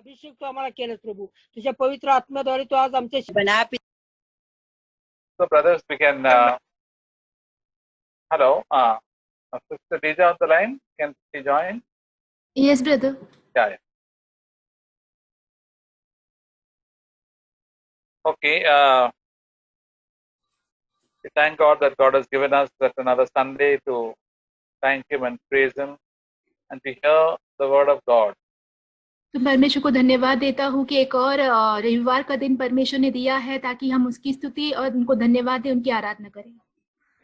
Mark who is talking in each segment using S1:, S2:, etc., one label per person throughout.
S1: अभिषेक तू आम्हाला केलंस प्रभू, तुझ्या पवित्र आत्म्याद्वारे तू आज आमच्याशी बना.
S2: So brothers, we can, hello, Sister Deja on the line, can she join?
S3: Yes, brother.
S2: Yeah. Okay, we thank God that God has given us that another Sunday to thank Him and praise Him and to hear the word of God.
S3: तो परमेश्वर को धन्यवाद देता हूँ कि एक और रविवार का दिन परमेश्वर ने दिया है ताकि हम उसकी स्तुति और उनको धन्यवाद दें, उनकी आराधना करें.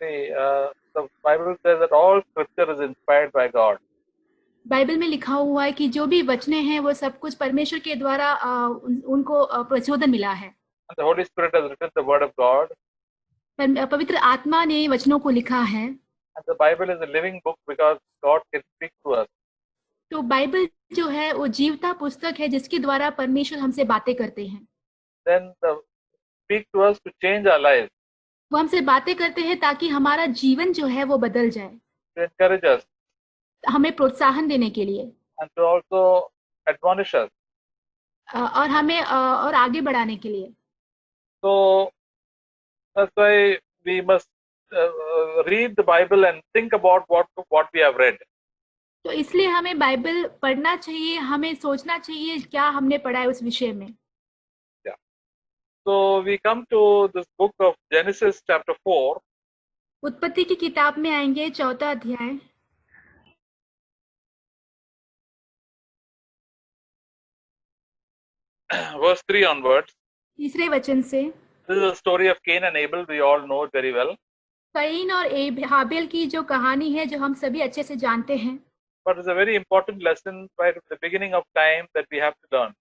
S2: See, the Bible says that all scripture is inspired by God.
S3: Bible में लिखा हुआ है कि जो भी वचने हैं वो सब कुछ परमेश्वर के द्वारा उनको प्रचोदन मिला है.
S2: And the Holy Spirit has written the word of God.
S3: पवित्र आत्मा ने वचनों को लिखा है.
S2: And the Bible is a living book because God can speak to us.
S3: तो बाइबल जो है वो जीवता पुस्तक है जिसके द्वारा परमेश्वर हमसे बातें करते हैं.
S2: Then speak to us to change our lives.
S3: वो हमसे बातें करते हैं ताकि हमारा जीवन जो है वो बदल जाए.
S2: To encourage us.
S3: हमें प्रोत्साहन देने के लिए.
S2: And to also admonish us.
S3: और हमें और आगे बढ़ाने के लिए.
S2: So that's why we must read the Bible and think about what we have read.
S3: तो इसलिए हमें बाइबल पढ़ना चाहिए, हमें सोचना चाहिए क्या हमने पढ़ा है उस विषय में.
S2: Yeah. So we come to this book of Genesis chapter 4.
S3: उत्पत्ति की किताब में आएंगे 4वां अध्याय.
S2: Verse 3 onwards.
S3: तीसरे वचन से.
S2: This is the story of Cain and Abel. We all know it very well.
S3: Can और हाबिल की जो कहानी है जो हम सभी अच्छे से जानते हैं.
S2: But it's a very important lesson right at the beginning of time that we have to learn.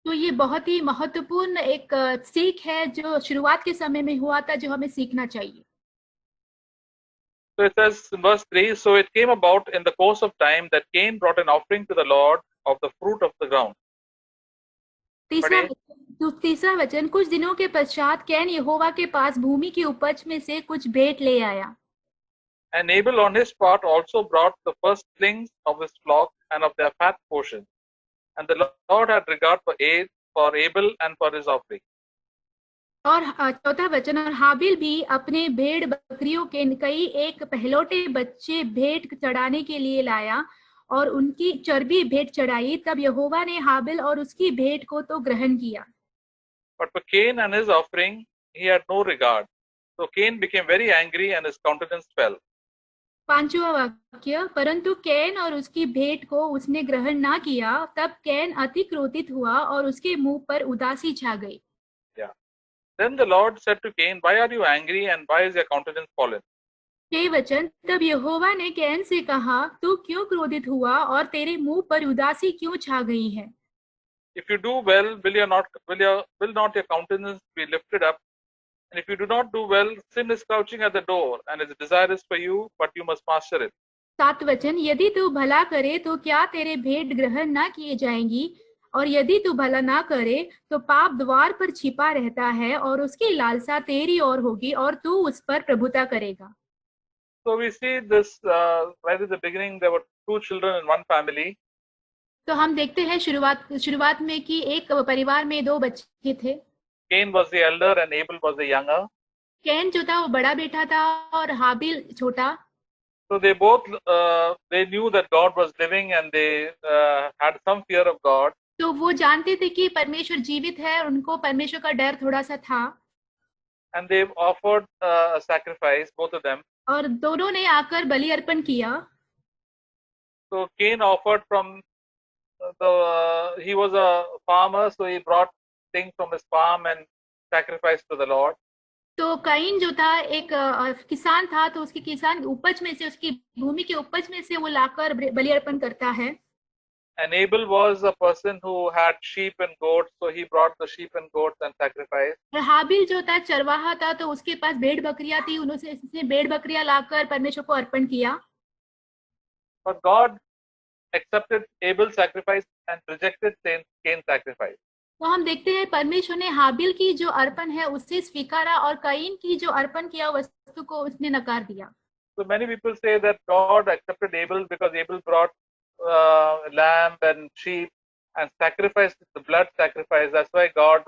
S3: तो ये बहुत ही महत्वपूर्ण एक सीख है जो शुरुआत के समय में हुआ था जो हमें सीखना चाहिए.
S2: So it says in verse 3, so it came about in the course of time that Cain brought an offering to the Lord of the fruit of the ground.
S3: तीसरा वचन, कुछ दिनों के पश्चात कैन यहोवा के पास भूमि की उपज में से कुछ भेंट ले आया.
S2: And Abel on his part also brought the firstlings of his flock and of their fat portion. And the Lord had regard for Abel and for his offering.
S3: और 4वां वचन, और हाबिल भी अपने भेड़ बकरियों के कई एक पहलौठे बच्चे भेंट चढ़ाने के लिए लाया और उनकी चर्बी भेंट चढ़ाई. तब यहोवा ने हाबिल और उसकी भेंट को तो ग्रहण किया.
S2: But for Cain and his offering he had no regard. So Cain became very angry and his countenance fell.
S3: 5वां वाक्य, परंतु कैन और उसकी भेंट को उसने ग्रहण ना किया. तब कैन अति क्रोधित हुआ और उसके मुंह पर उदासी छा गई.
S2: Yeah. Then the Lord said to Cain, why are you angry and why is your countenance fallen?
S3: 6 वचन, तब यहोवा ने कैन से कहा, तू क्यों क्रोधित हुआ और तेरे मुंह पर उदासी क्यों छा गई है.
S2: If you do well, will not your countenance be lifted up? And if you do not do well, sin is crouching at the door and is desirous for you, but you must master it.
S3: 7 वचन, यदि तू भला करे तो क्या तेरे भेंट ग्रहण ना किए जाएंगी, और यदि तू भला ना करे तो पाप द्वार पर छिपा रहता है और उसकी लालसा तेरी ओर होगी और तू उस पर प्रभुता करेगा.
S2: So we see this right at the beginning. There were 2 children in one family.
S3: तो हम देखते हैं शुरुआत में कि एक परिवार में 2 बच्चे थे.
S2: Cain was the elder and Abel was the younger.
S3: Can जो था वो बड़ा बेटा था और हाबिल छोटा.
S2: So they both they knew that God was living and they had some fear of God.
S3: तो वो जानते थे कि परमेश्वर जीवित है और उनको परमेश्वर का डर थोड़ा सा था.
S2: And they offered a sacrifice, both of them.
S3: और दोनों ने आकर बलि अर्पण किया.
S2: So Cain offered from he was a farmer, so he brought things from his farm and sacrificed to the Lord.
S3: तो कैन जो था एक किसान था, तो उसकी किसान उपज में से, उसकी भूमि के उपज में से वो लाकर बलि अर्पण करता है.
S2: And Abel was a person who had sheep and goats, so he brought the sheep and goats and sacrificed.
S3: और हाबिल जो था चरवाहा था, तो उसके पास भेड़ बकरियां थी, उसने भेड़ बकरियां लाकर परमेश्वर को अर्पण किया.
S2: But God accepted Abel's sacrifice and rejected Cain's sacrifice.
S3: तो हम देखते हैं परमेश्वर ने हाबिल की जो अर्पण है उससे स्वीकारा और कैन की जो अर्पण किया वस्तु को उसने नकार दिया.
S2: So many people say that God accepted Abel because Abel brought lamb and sheep, and sacrificed the blood sacrifice. That's why God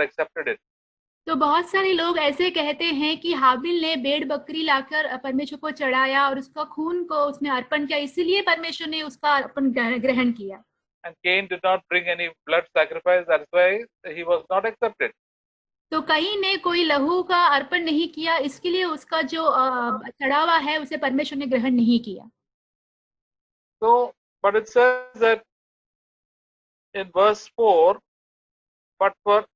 S2: accepted it.
S3: तो बहुत सारे लोग ऐसे कहते हैं कि हाबिल ने भेड़ बकरी लाकर परमेश्वर को चढ़ाया और उसका खून को उसने अर्पण किया, इसीलिए परमेश्वर ने उसका अर्पण ग्रहण किया।
S2: And Cain did not bring any blood sacrifice. That's why he was not accepted.
S3: तो कहीं ने कोई लहू का अर्पण नहीं किया, इसके लिए उसका जो चढ़ावा है उसे परमेश्वर ने ग्रहण नहीं किया।
S2: So, but it says that in verse 4,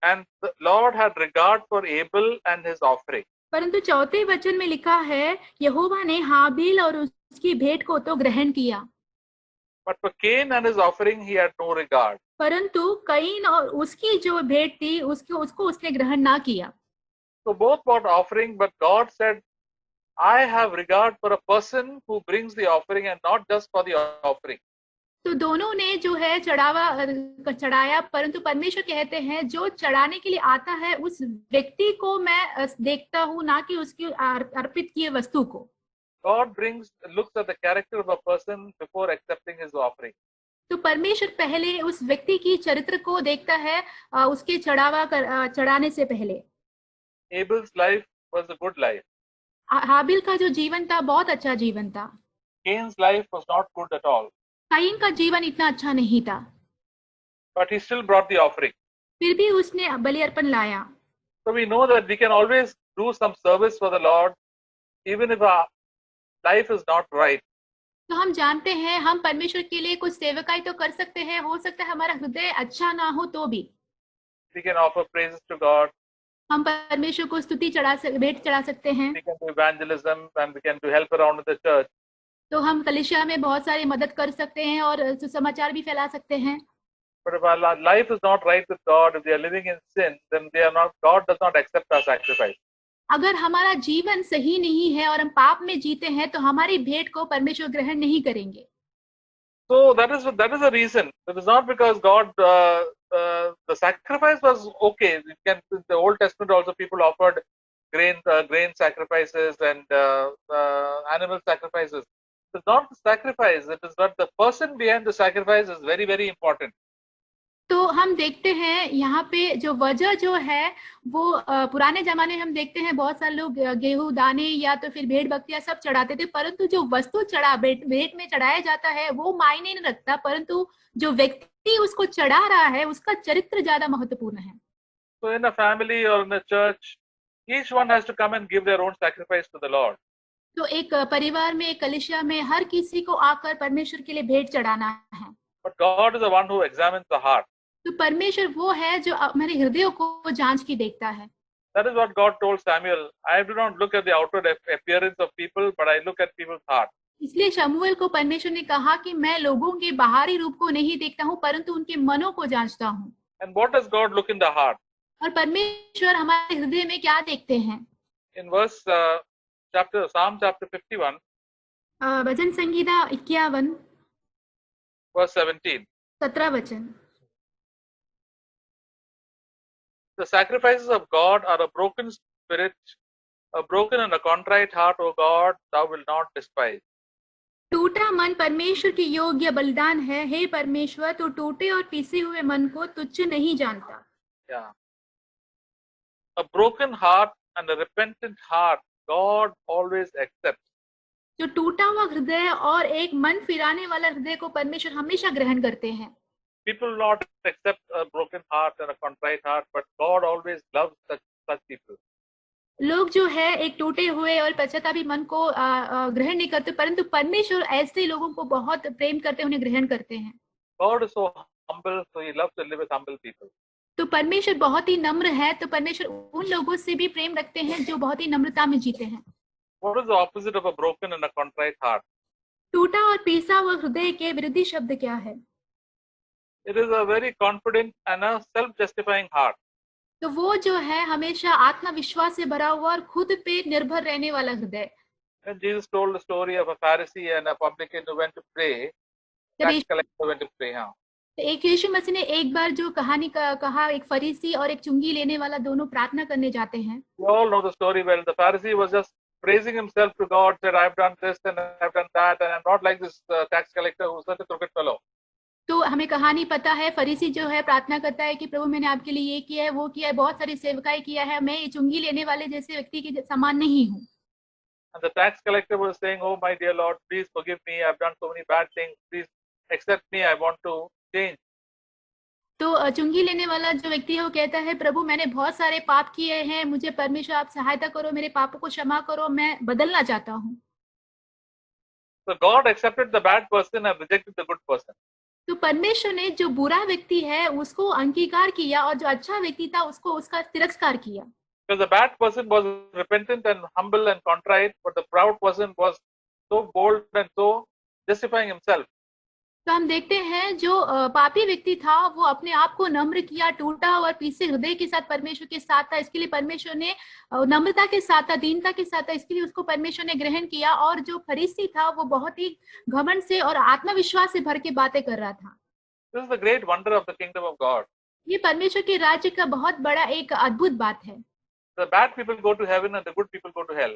S2: and the Lord had regard for Abel and his offering.
S3: परंतु चौथे वचन में लिखा है, यहोवा ने हाबिल और उसकी भेंट को तो ग्रहण किया,
S2: But for Cain and his offering, he had no regard.
S3: परंतु कैन और उसकी जो भेंट थी उसको उसने ग्रहण ना किया।
S2: So both brought offering, but God said, I have regard for a person who brings the offering and not just for the offering.
S3: तो दोनों ने जो है चढ़ाया, परंतु परमेश्वर कहते हैं जो चढ़ाने के लिए आता है उस व्यक्ति को मैं देखता हूँ, ना कि उसकी अर्पित किए वस्तु को।
S2: God looks at the character of a person before accepting his offering.
S3: तो परमेश्वर पहले उस व्यक्ति की चरित्र को देखता है उसके चढ़ाने से पहले।
S2: Abel's life was a good life.
S3: हाबिल का जो जीवन था बहुत अच्छा जीवन था।
S2: Cain's life was not good at all.
S3: Can का जीवन इतना अच्छा नहीं था,
S2: but he still brought the offering.
S3: फिर भी उसने बलि अर्पण लाया।
S2: So we know that we can always do some service for the Lord, even if our life is not right.
S3: तो हम जानते हैं हम परमेश्वर के लिए कुछ सेवकाई तो कर सकते हैं, हो सकता है हमारा हृदय अच्छा ना हो तो भी।
S2: We can offer praises to God.
S3: हम परमेश्वर को स्तुति भेंट चढ़ा सकते हैं।
S2: We can do evangelism and we can do help around in the church.
S3: तो हम कलीसिया में बहुत सारी मदद कर सकते हैं और सुसमाचार भी फैला सकते हैं।
S2: But if our life is not right with God, if we are living in sin, then God does not accept our sacrifice.
S3: अगर हमारा जीवन सही नहीं है और हम पाप में जीते हैं तो हमारी भेंट को परमेश्वर ग्रहण नहीं करेंगे।
S2: So that is the reason. It is not because God the sacrifice was okay. In the Old Testament also people offered grain sacrifices and animal sacrifices. It's not the sacrifice. It is not the person behind the sacrifice is very, very important.
S3: तो हम देखते हैं यहाँ पे जो वजह जो है वो पुराने जमाने हम देखते हैं बहुत सारे लोग गेहूं दाने या तो फिर भेड़ बकरियां सब चढ़ाते थे, परंतु जो वस्तु भेंट में चढ़ाया जाता है वो मायने नहीं रखता, परंतु जो व्यक्ति उसको चढ़ा रहा है उसका चरित्र ज्यादा महत्वपूर्ण है।
S2: So in a family or in a church, each one has to come and give their own sacrifice to the Lord.
S3: तो एक परिवार में, एक कलीसिया में हर किसी को आकर परमेश्वर के लिए भेंट चढ़ाना है।
S2: But God is the one who examines the heart.
S3: तो परमेश्वर वो है जो हमारे हृदय को जांच के देखता है।
S2: That is what God told Samuel. I do not look at the outward appearance of people, but I look at people's heart.
S3: इसलिए शमूएल को परमेश्वर ने कहा कि मैं लोगों के बाहरी रूप को नहीं देखता हूँ, परंतु उनके मनों को जांचता हूँ।
S2: And what does God look in the heart?
S3: और परमेश्वर हमारे हृदय में क्या देखते हैं?
S2: In Psalm chapter 51,
S3: bhajan Sangeeta 51
S2: verse 17.
S3: 17 वचन।
S2: The sacrifices of God are a broken spirit, a broken and a contrite heart, O God, thou wilt not despise.
S3: टूटा मन परमेश्वर की योग्य बलिदान है, हे परमेश्वर तो टूटे और पीसे हुए मन को तुच्छ नहीं जानता।
S2: Yeah. A broken heart and a repentant heart, God always accepts.
S3: जो टूटा हुआ हृदय और एक मन फिराने वाला हृदय को परमेश्वर हमेशा ग्रहण करते हैं।
S2: People will not accept a broken heart and a contrite heart, but God always loves such people.
S3: लोग जो है एक टूटे हुए और पश्चातापी मन को ग्रहण नहीं करते, परंतु परमेश्वर ऐसे लोगों को बहुत प्रेम करते हैं, उन्हें ग्रहण करते हैं।
S2: God is so humble, so He loves to live with humble people.
S3: तो परमेश्वर बहुत ही नम्र है, तो परमेश्वर उन लोगों से भी प्रेम रखते हैं जो बहुत ही नम्रता में जीते हैं।
S2: What is the opposite of a broken and a contrite heart?
S3: टूटा और पीसा हुआ हृदय के विरोधी शब्द क्या है?
S2: It is a very confident and a self-justifying heart.
S3: तो वो जो है हमेशा आत्मविश्वास से भरा हुआ और खुद पे निर्भर रहने वाला हृदय।
S2: When Jesus told the story of a Pharisee and a publican who went to pray, tax collector went to pray.
S3: एक यीशु मसीह ने एक बार जो कहानी कहा, एक फरीसी और एक चुंगी लेने वाला दोनों प्रार्थना करने जाते हैं।
S2: We all know the story well. The Pharisee was just praising himself to God, said, "I've done this and I've done that, and I'm not like this tax collector who's such a crooked fellow."
S3: तो हमें कहानी पता है, फरीसी जो है प्रार्थना करता है कि प्रभु मैंने आपके लिए ये किया है, वो किया है, बहुत सारी सेवकाई किया है, मैं ये चुंगी लेने वाले जैसे व्यक्ति के समान नहीं हूँ।
S2: And the tax collector was saying, "Oh, my dear Lord, please forgive me. I've done so many bad things. Please accept me. I want to change."
S3: तो चुंगी लेने वाला जो व्यक्ति है वो कहता है, प्रभु मैंने बहुत सारे पाप किए हैं, मुझे परमेश्वर आप सहायता करो, मेरे पापों को क्षमा करो, मैं बदलना चाहता हूँ।
S2: So God accepted the bad person and rejected the good person.
S3: तो परमेश्वर ने जो बुरा व्यक्ति है उसको अंगीकार किया और जो अच्छा व्यक्ति था उसको उसका तिरस्कार किया।
S2: Because the bad person was repentant and humble and contrite, but the proud person was so bold and so justifying himself.
S3: तो हम देखते हैं जो पापी व्यक्ति था वो अपने आप को नम्र किया, टूटा और पीसे हृदय के साथ परमेश्वर के साथ था। इसके लिए परमेश्वर ने नम्रता के साथ था, दीनता के साथ था, इसके लिए उसको परमेश्वर ने ग्रहण किया। और जो फरीसी था वो बहुत ही घमंड से और आत्मविश्वास से भर के बातें कर रहा था।
S2: This is the great wonder of the kingdom of God.
S3: ये परमेश्वर के राज्य का बहुत बड़ा एक अद्भुत बात है।
S2: The bad people go to heaven and the good people go to hell.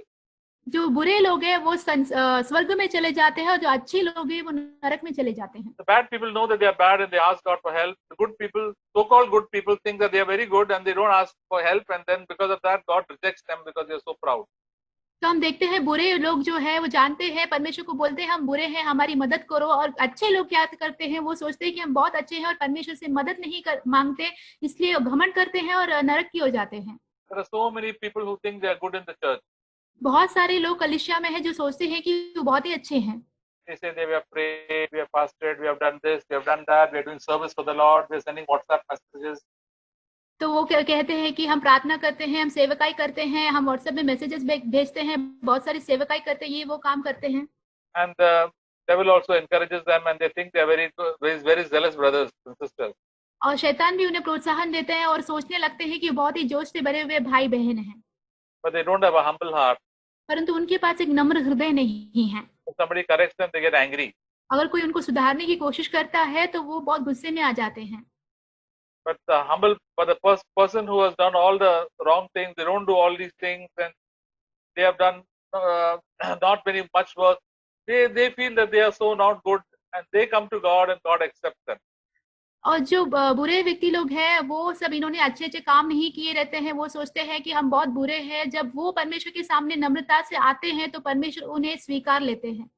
S3: जो बुरे लोग हैं वो स्वर्ग में चले जाते हैं और जो अच्छे लोग हैं वो नरक में चले जाते हैं।
S2: The bad people know that they are bad and they ask God for help. The good people, so-called good people, think that they are very good and they don't ask for help, and then because of that, God rejects them because they are so proud.
S3: तो हम देखते हैं बुरे लोग जो है वो जानते हैं, परमेश्वर को बोलते हैं हम बुरे हैं, हमारी मदद करो। और अच्छे लोग क्या करते हैं, वो सोचते हैं कि हम बहुत अच्छे हैं और परमेश्वर से मदद नहीं मांगते, इसलिए घमंड करते हैं और नरक की ओर जाते हैं।
S2: There are so many people who think they are good in the church.
S3: बहुत सारे लोग कलीसिया में हैं जो सोचते हैं कि वो बहुत ही अच्छे हैं।
S2: They say we have prayed, we have fasted, we have done this, we have done that, we are doing service for the Lord, we are sending WhatsApp messages.
S3: तो वो कहते हैं कि हम प्रार्थना करते हैं, हम सेवकाई करते हैं, हम व्हाट्सएप में मैसेजेस भेजते हैं, बहुत सारी सेवकाई करते हैं, ये वो काम करते हैं।
S2: And the devil also encourages them, and they think they are very zealous brothers and sisters.
S3: और शैतान भी उन्हें प्रोत्साहन देते हैं और सोचने लगते हैं कि बहुत ही जोश से भरे हुए भाई बहन हैं,
S2: But they don't have a humble heart.
S3: परंतु उनके पास एक नम्र हृदय नहीं है।
S2: If somebody corrects them, they get angry.
S3: अगर कोई उनको सुधारने की कोशिश करता है तो वो बहुत गुस्से में आ जाते हैं।
S2: But the person who has done all the wrong things, they don't do all these things, and they have done not very much work. They feel that they are so not good, and they come to God, and God accepts them.
S3: और जो बुरे व्यक्ति लोग हैं वो सब इन्होंने अच्छे अच्छे काम नहीं किए रहते हैं, वो सोचते हैं कि हम बहुत बुरे हैं। जब वो परमेश्वर के सामने नम्रता से आते हैं तो परमेश्वर उन्हें स्वीकार लेते हैं।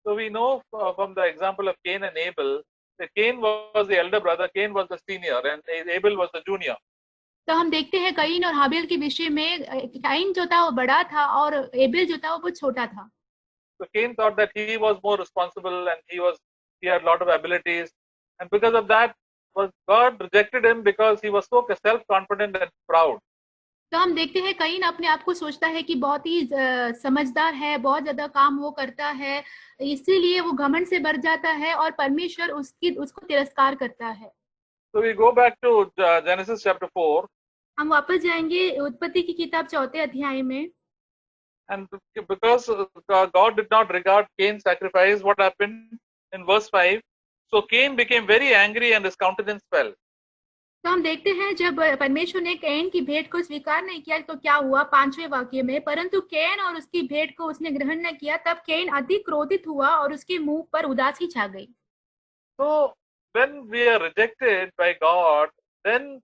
S2: So we know from the example of Cain and Abel that Cain was the elder brother, Cain was the senior, and Abel was the junior.
S3: तो हम देखते हैं कईन और हाबिल के विषय में, कईन जो था वो बड़ा था और एबेल जो था वो छोटा था।
S2: So Cain thought that he was more responsible and he had a lot of abilities, and because of that, God rejected him because he was so self-confident and proud.
S3: तो हम देखते हैं कईन अपने आप को सोचता है कि बहुत ही समझदार है, बहुत ज्यादा काम वो करता है, इसीलिए वो घमंड से भर जाता है और परमेश्वर उसको तिरस्कार करता है।
S2: So we go back to Genesis chapter 4.
S3: हम वापस जाएंगे उत्पत्ति की किताब 4 अध्याय में।
S2: And because God did not regard Cain's sacrifice, what happened in verse 5? So Cain became very angry and his countenance fell.
S3: तो हम देखते हैं जब परमेश्वर ने कैन की भेंट को स्वीकार नहीं किया तो क्या हुआ 5वें वाक्य में, परंतु कैन और उसकी भेंट को उसने ग्रहण न किया, तब कैन अधिक क्रोधित हुआ और उसके मुंह पर उदासी छा गई।
S2: So when we are rejected by God, then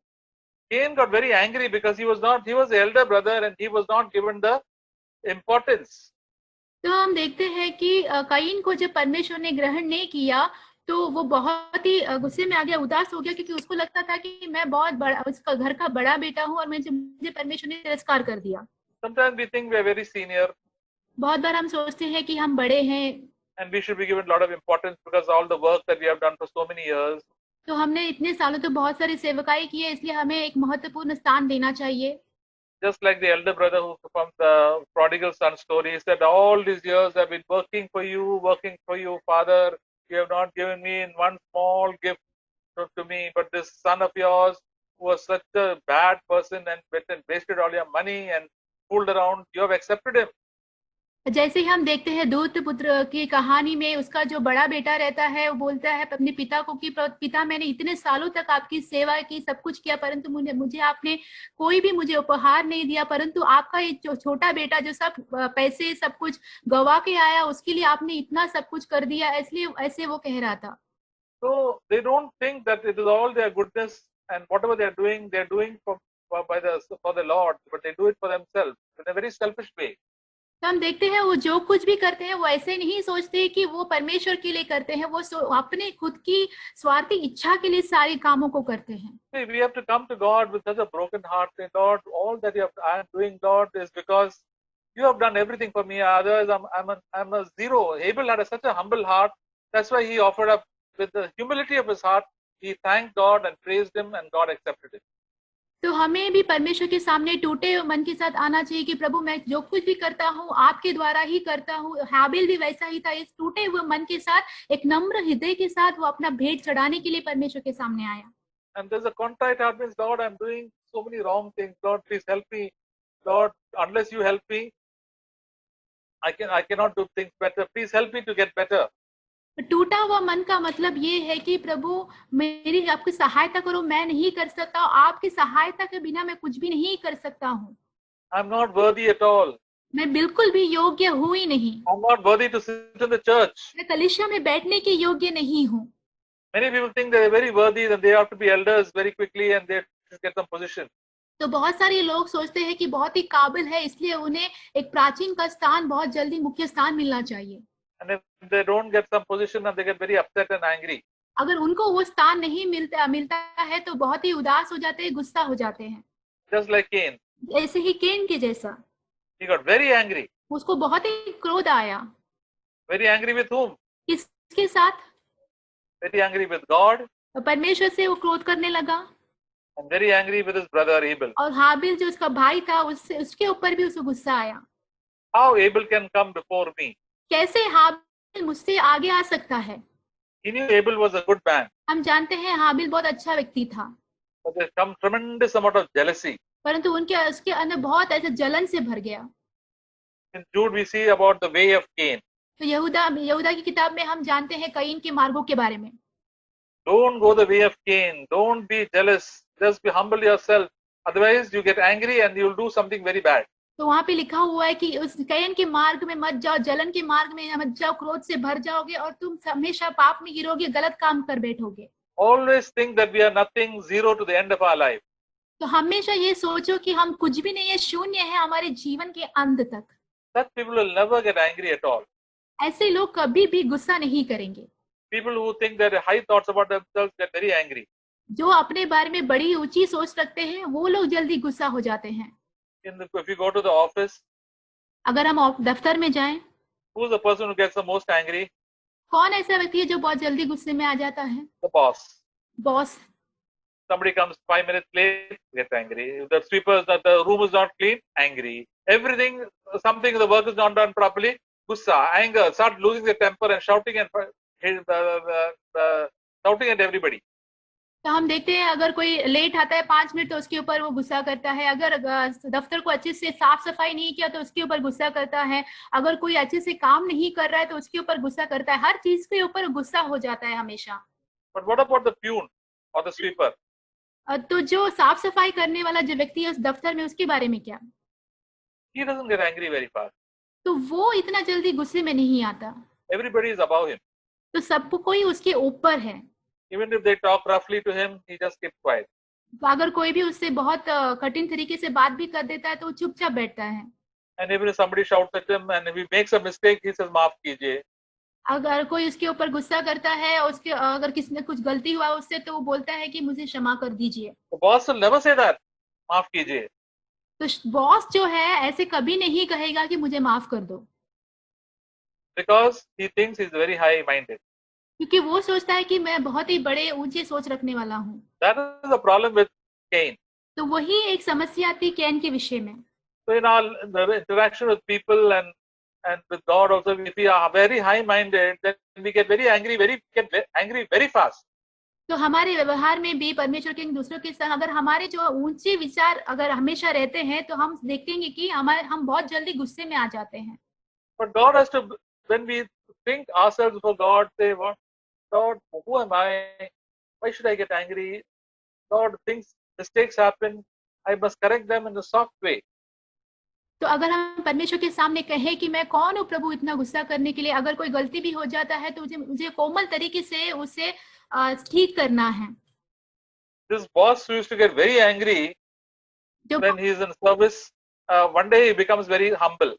S2: Cain got very angry because he was the elder brother and he was not given the importance.
S3: तो हम देखते हैं कि कैन को जब परमेश्वर ने ग्रहण नहीं किया तो वो बहुत ही गुस्से में आ गया, उदास हो गया, क्योंकि उसको लगता था कि मैं बहुत बड़ा, उसका घर का बड़ा बेटा हूँ और मुझे परमेश्वर ने तिरस्कार कर दिया।
S2: Sometimes we think we are very senior.
S3: बहुत बार हम सोचते हैं कि हम बड़े हैं
S2: and we should be given a lot of importance because all the work that we have done for so many years.
S3: तो हमने इतने सालों तो बहुत सारी सेवकाई की है, इसलिए हमें एक महत्वपूर्ण स्थान देना चाहिए।
S2: Just like the elder brother who from the prodigal son story, he said, all these years I've been working for you, Father. You have not given me in one small gift to me, but this son of yours who was such a bad person and wasted all your money and fooled around, you have accepted him.
S3: जैसे हम देखते हैं दूत पुत्र की कहानी में, उसका जो बड़ा बेटा रहता है वो बोलता है अपने पिता को कि पिता मैंने इतने सालों तक आपकी सेवा की, सब कुछ किया, परंतु मुझे आपने कोई भी मुझे उपहार नहीं दिया, परंतु आपका ये छोटा बेटा जो सब पैसे सब कुछ गवा के आया, उसके लिए आपने इतना सब कुछ कर दिया, इसलिए ऐसे वो कह रहा था।
S2: So they don't think that it is all their goodness and whatever they're doing for the Lord, but they do it for themselves in a very selfish way.
S3: तो हम देखते हैं वो जो कुछ भी करते हैं वो ऐसे नहीं सोचते कि वो परमेश्वर के लिए करते हैं, वो अपने खुद की स्वार्थी इच्छा के लिए सारे कामों को करते हैं.
S2: See, we have to come to God with such a broken heart. Say, Lord, all that I am doing, Lord, is because you have done everything for me. Otherwise, I'm a zero. Abel had such a humble heart. That's why he offered up with the humility of his heart. He thanked God and praised Him, and God accepted it.
S3: तो हमें भी परमेश्वर के सामने टूटे मन के साथ आना चाहिए कि प्रभु मैं जो कुछ भी करता हूँ आपके द्वारा ही करता हूँ. हाबिल भी वैसा ही था, इस टूटे हुए मन के साथ एक नम्र हृदय के साथ वो अपना भेंट चढ़ाने के लिए परमेश्वर के सामने आया.
S2: And there's a contrite heart means, Lord, I'm doing so many wrong things. Lord, please help me. Lord, unless you help me, I cannot do things better. Please help me to get better.
S3: टूटा हुआ मन का मतलब ये है कि प्रभु मेरी आपकी सहायता करो, मैं नहीं कर सकता, आपकी सहायता के बिना मैं कुछ भी नहीं कर सकता हूँ.
S2: I'm not worthy at all.
S3: मैं बिल्कुल भी योग्य हूँ ही नहीं.
S2: I'm not worthy to sit in the church.
S3: मैं कलीसिया में बैठने के योग्य नहीं हूँ.
S2: Many people think they're very worthy, that they have to be elders very quickly and they should get some position.
S3: तो बहुत सारे लोग सोचते हैं कि बहुत ही काबिल है इसलिए उन्हें एक प्राचीन का स्थान, बहुत जल्दी मुख्य स्थान मिलना चाहिए.
S2: And if they don't get some position, and they get very upset and angry.
S3: अगर उनको वो स्थान नहीं मिलता है तो बहुत ही उदास हो जाते हैं, गुस्सा हो जाते हैं.
S2: Just like Cain.
S3: ऐसे ही केन के जैसा.
S2: He got very angry.
S3: उसको बहुत ही क्रोध आया.
S2: Very angry with whom?
S3: किसके साथ?
S2: Very angry with God.
S3: परमेश्वर से वो क्रोध करने लगा.
S2: And very angry with his brother Abel.
S3: और हाबिल जो उसका भाई था उसके ऊपर भी उसको गुस्सा आया.
S2: How Abel can come before me?
S3: कैसे हाबिल मुझसे आगे आ सकता है?
S2: He knew Abel was a good man.
S3: हम जानते हैं हाबिल बहुत अच्छा व्यक्ति था.
S2: But there come tremendous amount of jealousy.
S3: परंतु उसके अंदर बहुत ऐसे जलन से भर गया.
S2: In Jude we see about the way of Cain.
S3: तो यहूदा की किताब में हम जानते हैं कईन के मार्गों के बारे में.
S2: Don't go the way of Cain. Don't be jealous. Just be humble yourself. Otherwise you get angry and you'll do something very bad.
S3: तो वहाँ पे लिखा हुआ है कि उस कैन के मार्ग में मत जाओ, जलन के मार्ग में मत जाओ, क्रोध से भर जाओगे और तुम हमेशा पाप में गिरोगे, गलत काम कर बैठोगे.
S2: Always think that we are nothing, zero to the end of our life.
S3: तो हमेशा ये सोचो कि हम कुछ भी नहीं है, शून्य है हमारे जीवन के अंत तक.
S2: Such people will never get angry at all.
S3: ऐसे लोग कभी भी गुस्सा नहीं करेंगे.
S2: People who think that high thoughts about themselves get very angry.
S3: जो अपने बारे में बड़ी ऊंची सोच रखते हैं वो लोग जल्दी गुस्सा हो जाते हैं.
S2: If you go to the office,
S3: अगर हम दफ्तर में जाएं,
S2: who's the person who gets the most angry?
S3: कौन ऐसा व्यक्ति है जो बहुत जल्दी गुस्से में आ जाता है?
S2: The boss.
S3: Boss.
S2: Somebody comes 5 minutes late, gets angry. If the sweepers, that the room is not clean, angry. Everything, something the work is not done properly, gussa, anger, start losing their temper and shouting at everybody.
S3: तो हम देखते हैं अगर कोई late आता है 5 minute तो उसके ऊपर वो गुस्सा करता है. अगर दफ्तर को अच्छे से साफ सफाई नहीं किया तो उसके ऊपर गुस्सा करता है. अगर कोई अच्छे से काम नहीं कर रहा है तो उसके ऊपर गुस्सा करता है. हर चीज के ऊपर गुस्सा हो जाता है हमेशा.
S2: But what about the peon or the sweeper?
S3: तो जो साफ सफाई करने वाला जो व्यक्ति है उस दफ्तर में, उसके बारे में क्या?
S2: He doesn't get angry very fast.
S3: तो वो इतना जल्दी गुस्से में नहीं आता.
S2: Everybody is above him.
S3: तो सब कोई उसके ऊपर है.
S2: Even if they talk roughly to him, he just keeps quiet.
S3: अगर कोई भी उससे बहुत कठिन तरीके से बात भी कर देता है तो वो चुपचाप बैठता है.
S2: And even if somebody shouts at him and if he makes a mistake, he says, "Maaf kijiye."
S3: अगर कोई उसके ऊपर गुस्सा करता है, उसके अगर किसी ने कुछ गलती हुआ उससे तो वो बोलता है कि मुझे क्षमा कर दीजिए.
S2: The boss will never say that. "Maaf kijiye."
S3: तो बॉस जो है ऐसे कभी नहीं कहेगा कि मुझे माफ कर दो.
S2: Because he thinks he's very high-minded.
S3: क्योंकि वो सोचता है कि मैं बहुत ही बड़े ऊंचे सोच रखने वाला हूँ.
S2: That is the problem with Cain.
S3: तो वही एक समस्या थी कैन के विषय में.
S2: So in our interaction with people and with God also, if we are very high-minded, then we get very angry, very fast.
S3: तो हमारे व्यवहार में भी परमेश्वर के दूसरों के साथ अगर हमारे जो ऊंचे विचार अगर हमेशा रहते हैं तो हम देखेंगे कि हम बहुत जल्दी गुस्से में आ जाते हैं.
S2: But God has to, when we think ourselves for God, say, "What, God, who am I? Why should I get angry? God, mistakes happen. I must correct them in a soft way."
S3: तो अगर हम परमेश्वर के सामने कहें कि मैं कौन हूँ प्रभु इतना गुस्सा करने के लिए, अगर कोई गलती भी हो जाता है तो मुझे कोमल तरीके से उसे ठीक करना है।
S2: This boss who used to get very angry
S3: जो
S2: when he is in service, one day he becomes very humble.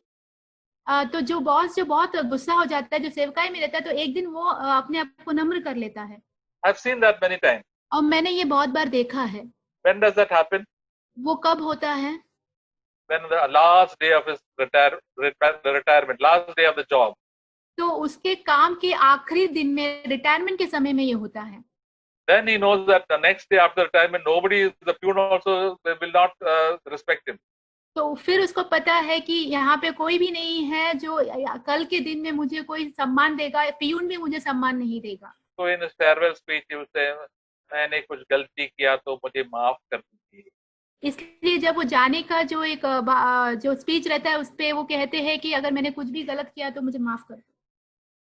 S3: तो जो बॉस जो बहुत गुस्सा हो जाता है, जो सेवकाई में रहता है, तो एक दिन वो अपने आप को नम्र कर लेता है।
S2: I've seen that many times.
S3: और मैंने ये बहुत बार देखा है।
S2: When does that happen?
S3: वो कब होता है?
S2: When the last day of his retirement, last day of the job.
S3: तो उसके काम के आखिरी दिन में, रिटायरमेंट के समय में ये होता है।
S2: Then he knows that the next day after retirement, nobody, the peon also will not respect him.
S3: तो फिर उसको पता है कि यहाँ पे कोई भी नहीं है जो कल के दिन में मुझे कोई सम्मान देगा, पियून भी मुझे सम्मान नहीं देगा।
S2: So in his farewell speech, he will say, मैंने कुछ गलती किया तो मुझे माफ कर दीजिए।
S3: इसलिए जब वो जाने का जो एक जो स्पीच रहता है, उस पे वो कहते हैं कि अगर मैंने कुछ भी गलत किया तो मुझे माफ कर दो।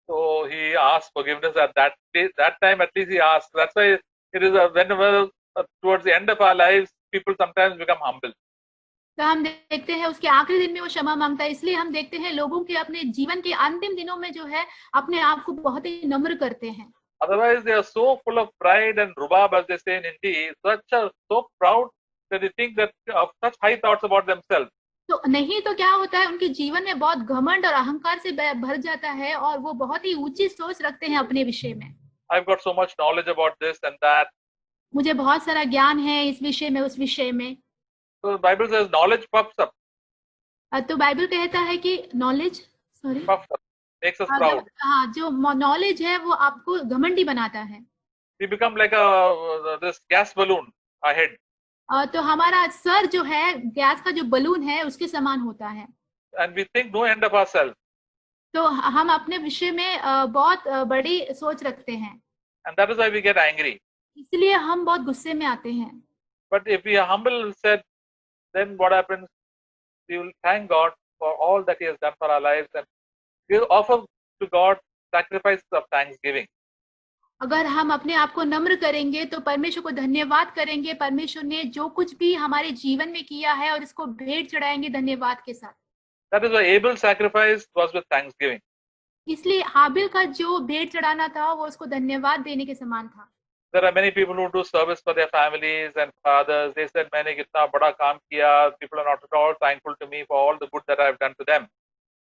S2: So he asked forgiveness at that time. At least he asked. That's why it is whenever towards the end of our lives, people sometimes become humble.
S3: तो हम देखते हैं उसके आखिरी दिन में वो क्षमा मांगता है। इसलिए हम देखते हैं लोगों के अपने जीवन के अंतिम दिनों में जो है अपने आप को बहुत ही नम्र करते हैं।
S2: Otherwise, they are so full of pride and rubab, as they say in Hindi, so proud that they think that of such high thoughts about themselves.
S3: तो नहीं तो क्या होता है, उनके जीवन में बहुत घमंड और अहंकार से भर जाता है और वो बहुत ही ऊंची सोच रखते हैं अपने विषय में।
S2: I've got so much knowledge about this and that.
S3: मुझे बहुत सारा ज्ञान है इस विषय में, उस विषय में।
S2: So the Bible says knowledge puffs up.
S3: तो बाइबल कहता है कि knowledge
S2: Puffs up, makes us proud.
S3: हाँ, जो नॉलेज है वो आपको घमंडी बनाता है।
S2: We become like this gas balloon ahead.
S3: तो हमारा सर जो है गैस का जो बलून है उसके समान होता है।
S2: And we think no end of ourselves.
S3: तो हम अपने विषय में बहुत बड़ी सोच रखते हैं।
S2: And that is why we get angry.
S3: इसलिए हम बहुत गुस्से में आते हैं।
S2: But if we are humble and said, then what happens? We will thank God for all that He has done for our lives and we will offer to God sacrifices of thanksgiving.
S3: अगर हम अपने आप को नम्र करेंगे तो परमेश्वर को धन्यवाद करेंगे, परमेश्वर ने जो कुछ भी हमारे जीवन में किया है, और इसको भेंट चढ़ाएंगे धन्यवाद के साथ।
S2: That is why Abel's sacrifice was with thanksgiving.
S3: इसलिए हाबिल का जो भेंट चढ़ाना था वो उसको धन्यवाद देने के समान था।
S2: There are many people who do service for their families and fathers. They said, मैंने कितना बड़ा काम किया. People are not at all thankful to me for all the good that I have done to them.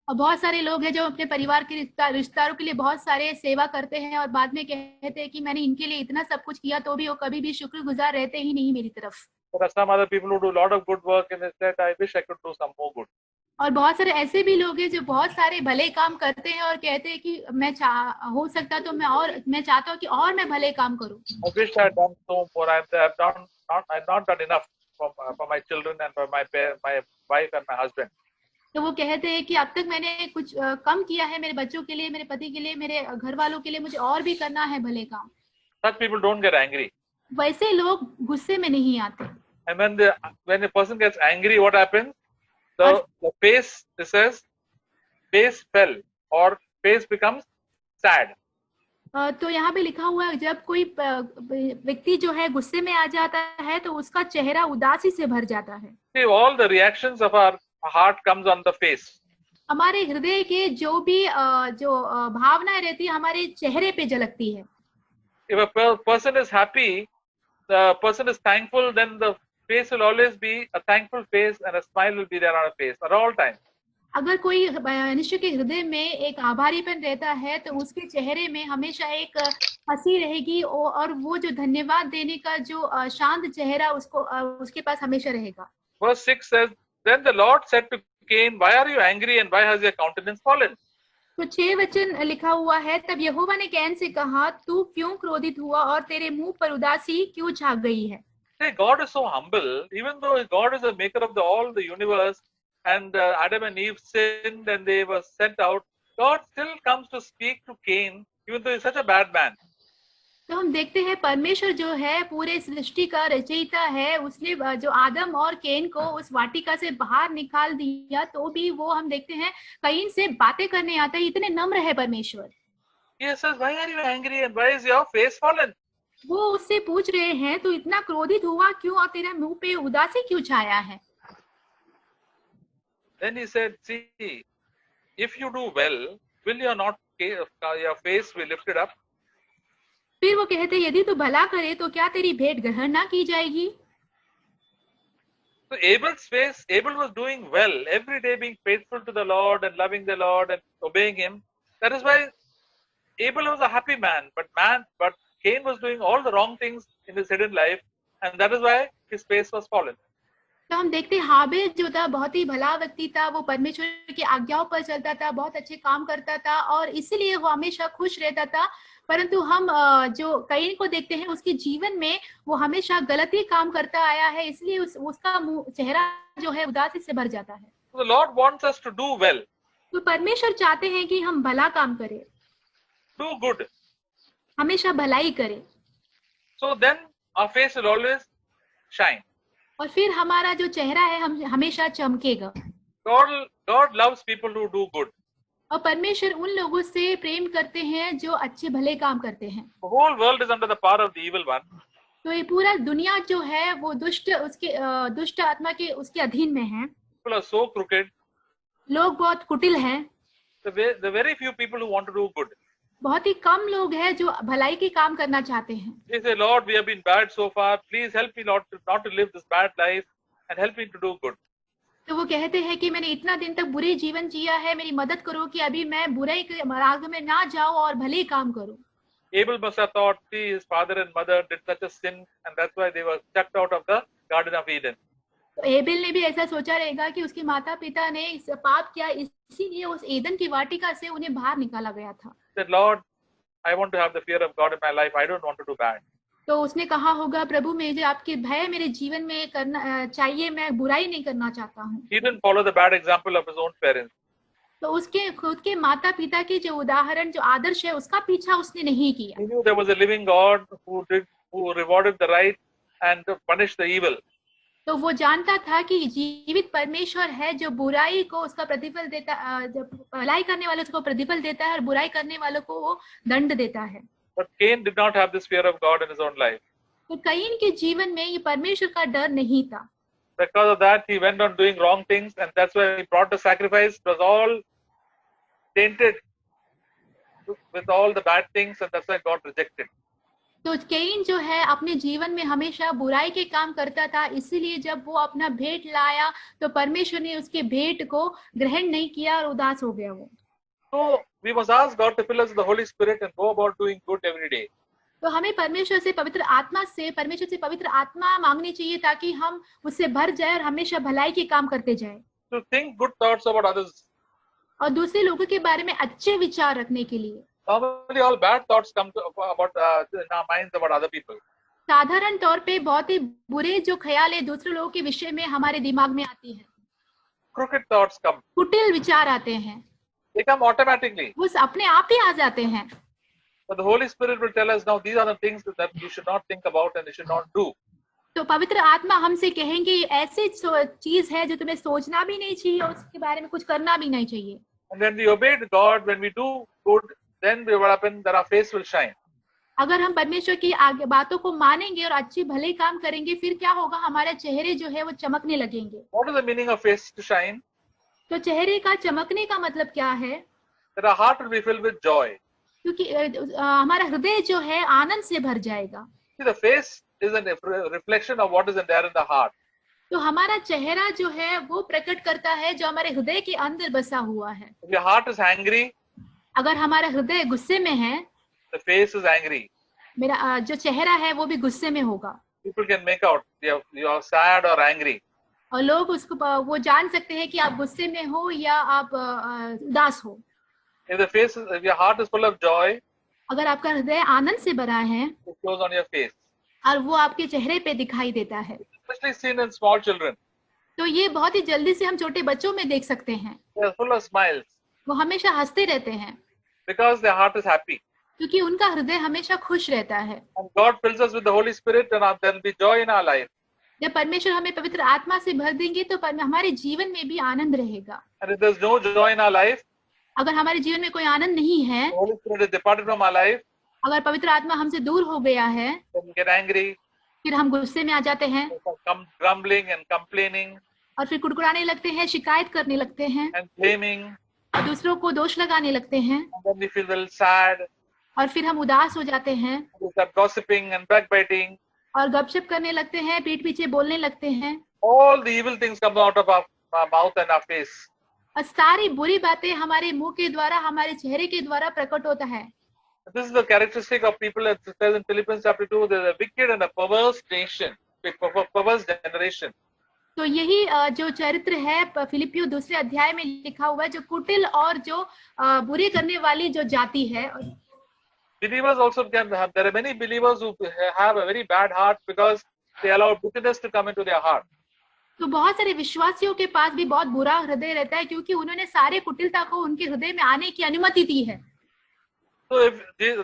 S3: और बहुत सारे लोग हैं जो अपने परिवार के रिश्तेदारों के लिए बहुत सारे सेवा करते हैं और बाद में कहते हैं कि मैंने इनके लिए इतना सब कुछ किया, तो भी वो कभी भी शुक्रगुजार रहते ही नहीं मेरी तरफ।
S2: There are some other people who do a lot of good work and they said, I wish I could do some more good.
S3: और बहुत सारे ऐसे भी लोग हैं जो बहुत सारे भले काम करते हैं और कहते हैं कि हो सकता तो मैं चाहता हूँ कि और मैं भले काम करूँ।
S2: I wish I had done so more. I have not done enough for my children and for my wife and my husband.
S3: तो वो कहते हैं कि अब तक मैंने कुछ कम किया है मेरे बच्चों के लिए, मेरे पति के लिए, मेरे घर वालों के लिए, मुझे और भी करना है भले काम।
S2: Such people don't get angry.
S3: वैसे लोग गुस्से में नहीं आते।
S2: And when a person gets angry, what happens? The face, it says, face fell or face becomes sad.
S3: तो यहाँ पे लिखा हुआ है जब कोई व्यक्ति जो है गुस्से में आ जाता है तो उसका चेहरा उदासी से भर जाता है।
S2: See, all the reactions of our heart comes on the face.
S3: हमारे हृदय के जो भी जो भावनाएं रहती है हमारे चेहरे पे झलकती है।
S2: If a person is happy, the person is thankful, then the face will always be a thankful face and a smile will be there on a face at all times.
S3: अगर कोई मनुष्य के हृदय में एक आभारीपन रहता है तो उसके चेहरे में हमेशा एक हंसी रहेगी और वो जो धन्यवाद देने का जो शांत चेहरा उसके पास हमेशा रहेगा।
S2: Verse 6 says, Then the Lord said to Cain, Why are you angry and why has your countenance fallen?
S3: तो 6 वचन लिखा हुआ है, तब यहोवा ने कैन से कहा, तू क्यों क्रोधित हुआ और तेरे मुंह पर उदासी क्यों छा गई है?
S2: See, God is so humble, even though God is the maker of all the universe, and Adam and Eve sinned and they were sent out, God still comes to speak to Cain, even though he's such a bad man.
S3: तो हम देखते हैं परमेश्वर जो है पूरे सृष्टि का रचयिता है, उसने जो आदम और कैन को उस वाटिका से बाहर निकाल दिया, तो भी वो हम देखते हैं कैन से बातें करने आता है। इतने नम्र है परमेश्वर।
S2: He says, Why are you angry and why is your face fallen?
S3: वो उससे पूछ रहे हैं, तू इतना क्रोधित हुआ क्यों और तेरा मुंह पे उदासी क्यों छाया है?
S2: Then he said, See, if you do well, will your face be lifted up?
S3: फिर वो कहते यदि तू भला करे तो क्या तेरी भेंट ग्रहण ना की जाएगी?
S2: So Abel was doing well, every day being faithful to the Lord and loving the Lord and obeying Him. That is why Abel was a happy man, but Cain was doing all the wrong things in his hidden life, and that is why his face was fallen.
S3: तो हम देखते हैं हाबिल जो था बहुत ही भला व्यक्ति था, वो परमेश्वर की आज्ञाओं पर चलता था, बहुत अच्छे काम करता था और इसीलिए वो हमेशा खुश रहता था। परंतु हम जो कैन को देखते हैं, उसके जीवन में वो हमेशा गलत ही काम करता आया है, इसलिए उसका चेहरा जो है उदासी से भर जाता है।
S2: The Lord wants us to do well,
S3: तो परमेश्वर चाहते हैं कि हम भला काम करें,
S2: do good.
S3: हमेशा भलाई करें,
S2: So then our face will always shine.
S3: और फिर हमारा जो चेहरा है हम हमेशा चमकेगा।
S2: God loves people who do good.
S3: और परमेश्वर उन लोगों से प्रेम करते हैं जो अच्छे भले काम करते हैं।
S2: The whole world is under the power of the evil one.
S3: तो ये पूरा दुनिया जो है वो दुष्ट आत्मा के उसके अधीन में है।
S2: People are so crooked.
S3: लोग बहुत कुटिल हैं।
S2: The very few people who want to do good.
S3: बहुत ही कम लोग हैं जो भलाई के काम करना चाहते हैं।
S2: They say, Lord, we have been bad so far. Please help me not to live this bad life and help me to do good.
S3: तो वो कहते हैं कि मैंने इतना दिन तक बुरे जीवन जिया है, मेरी मदद करो कि अभी मैं बुराई के मार्ग में ना जाऊं और भले काम करूं।
S2: Abel must have thought, see, his father and mother did such a sin, and that's why they were chucked out of the Garden of Eden.
S3: तो एबेल ने भी ऐसा सोचा रहेगा कि उसके माता पिता ने इस पाप किया, इसीलिए उस एदन की वाटिका से उन्हें बाहर निकाला गया था।
S2: Said, Lord, I want to have the fear of God in my life. I don't want to do bad.
S3: तो उसने कहा होगा, प्रभु मुझे आपके भय मेरे जीवन में करना चाहिए, मैं बुराई नहीं करना चाहता हूँ।
S2: He didn't follow the bad example of his own parents.
S3: तो उसके खुद के माता पिता के जो उदाहरण, जो आदर्श है, उसका पीछा उसने नहीं किया।
S2: He knew there was a living God who rewarded the right and punished the evil.
S3: तो वो जानता था कि जीवित परमेश्वर है जो बुराई को उसका प्रतिफल देता, जब भलाई करने वालों को प्रतिफल देता है और बुराई करने वालों को वो दंड देता है।
S2: But Cain did not have this fear of God in his own life.
S3: तो कैन के जीवन में ये परमेश्वर का डर नहीं था।
S2: Because of that, he went on doing wrong things, and that's why he brought the sacrifice. It was all tainted with all the bad things, and that's why God rejected.
S3: तो कैन जो है अपने जीवन में हमेशा बुराई के काम करता था, इसीलिए जब वो अपना भेंट लाया तो परमेश्वर ने उसके भेंट को ग्रहण नहीं किया और उदास हो गया वो।
S2: So we must ask God to fill us with the Holy Spirit and go about doing good every day.
S3: तो हमें परमेश्वर से पवित्र आत्मा मांगनी चाहिए ताकि हम उससे भर जाए और हमेशा भलाई के काम करते जाए।
S2: To think good thoughts about others.
S3: और दूसरे लोगों के बारे में अच्छे विचार रखने के लिए।
S2: Normally, all bad thoughts come in our minds about other people.
S3: साधारण तौर पे बहुत ही बुरे जो ख्याल है दूसरे लोगों के विषय में हमारे दिमाग में आती है।
S2: Crooked thoughts come.
S3: कुटिल विचार आते हैं।
S2: They come automatically.
S3: वो अपने आप ही आ जाते हैं।
S2: But the Holy Spirit will tell us, now these are the things that you should not think about and you should not do.
S3: तो पवित्र आत्मा हमसे कहेंगे ऐसी चीज है जो तुम्हें सोचना भी नहीं चाहिए, उसके बारे में कुछ करना भी नहीं चाहिए।
S2: And when we obey God, when we do good, then what happens? That our face will shine.
S3: अगर हम परमेश्वर की आगे बातों को मानेंगे और अच्छे भले काम करेंगे, फिर क्या होगा? हमारे चेहरे जो है वो चमकने लगेंगे।
S2: What is the meaning of face to shine?
S3: तो चेहरे का चमकने का मतलब क्या है?
S2: That our heart will be filled with joy.
S3: क्योंकि हमारा हृदय जो है आनंद से भर जाएगा।
S2: See, the face is a reflection of what is there in the heart.
S3: तो हमारा चेहरा जो है वो प्रकट करता है जो हमारे हृदय के अंदर बसा हुआ है।
S2: If your heart is angry,
S3: अगर हमारा हृदय गुस्से में है,
S2: the face is angry.
S3: मेरा जो चेहरा है वो भी गुस्से में होगा।
S2: People can make out you are sad or angry.
S3: और लोग उसको वो जान सकते हैं कि आप गुस्से में हो या आप उदास हो।
S2: If your heart is full of joy,
S3: अगर आपका हृदय आनंद से भरा है,
S2: it shows on your face.
S3: और वो आपके चेहरे पे दिखाई देता है।
S2: Especially seen in small children.
S3: तो ये बहुत ही जल्दी से हम छोटे बच्चों में देख सकते हैं।
S2: They are full of smiles
S3: वो हमेशा हंसते रहते हैं
S2: because their heart is happy.
S3: क्योंकि उनका हृदय हमेशा खुश रहता है।
S2: And God fills us with the Holy Spirit, and there will be joy in our life.
S3: जब परमेश्वर हमें पवित्र आत्मा से भर देंगे तो हमारे जीवन में भी आनंद रहेगा।
S2: And if there's no joy in our life,
S3: अगर हमारे जीवन में कोई आनंद नहीं है,
S2: the Holy Spirit is departed from our life,
S3: अगर पवित्र आत्मा हमसे दूर हो गया है,
S2: then we get angry,
S3: फिर हम गुस्से में आ जाते हैं
S2: come grumbling and complaining
S3: और फिर कुड़कुड़ाने लगते हैं, शिकायत करने लगते हैं
S2: and blaming,
S3: और दूसरों को दोष लगाने लगते हैं
S2: and then we feel a little sad.
S3: और फिर हम उदास हो जाते हैं।
S2: We start gossiping and backbiting.
S3: और गपशप करने लगते हैं, पीठ पीछे बोलने लगते हैं,
S2: All the evil things come out of our mouth and our face.
S3: और सारी बुरी बातें हमारे मुंह के द्वारा, हमारे चेहरे के द्वारा प्रकट होता है।
S2: This is the characteristic of people, as it says in Philippians chapter 2, there's a wicked and a perverse nation, perverse generation.
S3: तो यही जो चरित्र है फिलिपियो 2 अध्याय में लिखा हुआ है, जो कुटिल और जो बुरे करने वाली जो जाति है।
S2: Believers also can have, there are many believers who have a very bad heart because they allow bitterness to come into their heart.
S3: तो बहुत सारे विश्वासियों के पास भी बहुत बुरा हृदय रहता है, क्योंकि उन्होंने सारे कुटिलता को उनके हृदय में आने की अनुमति दी है।
S2: So if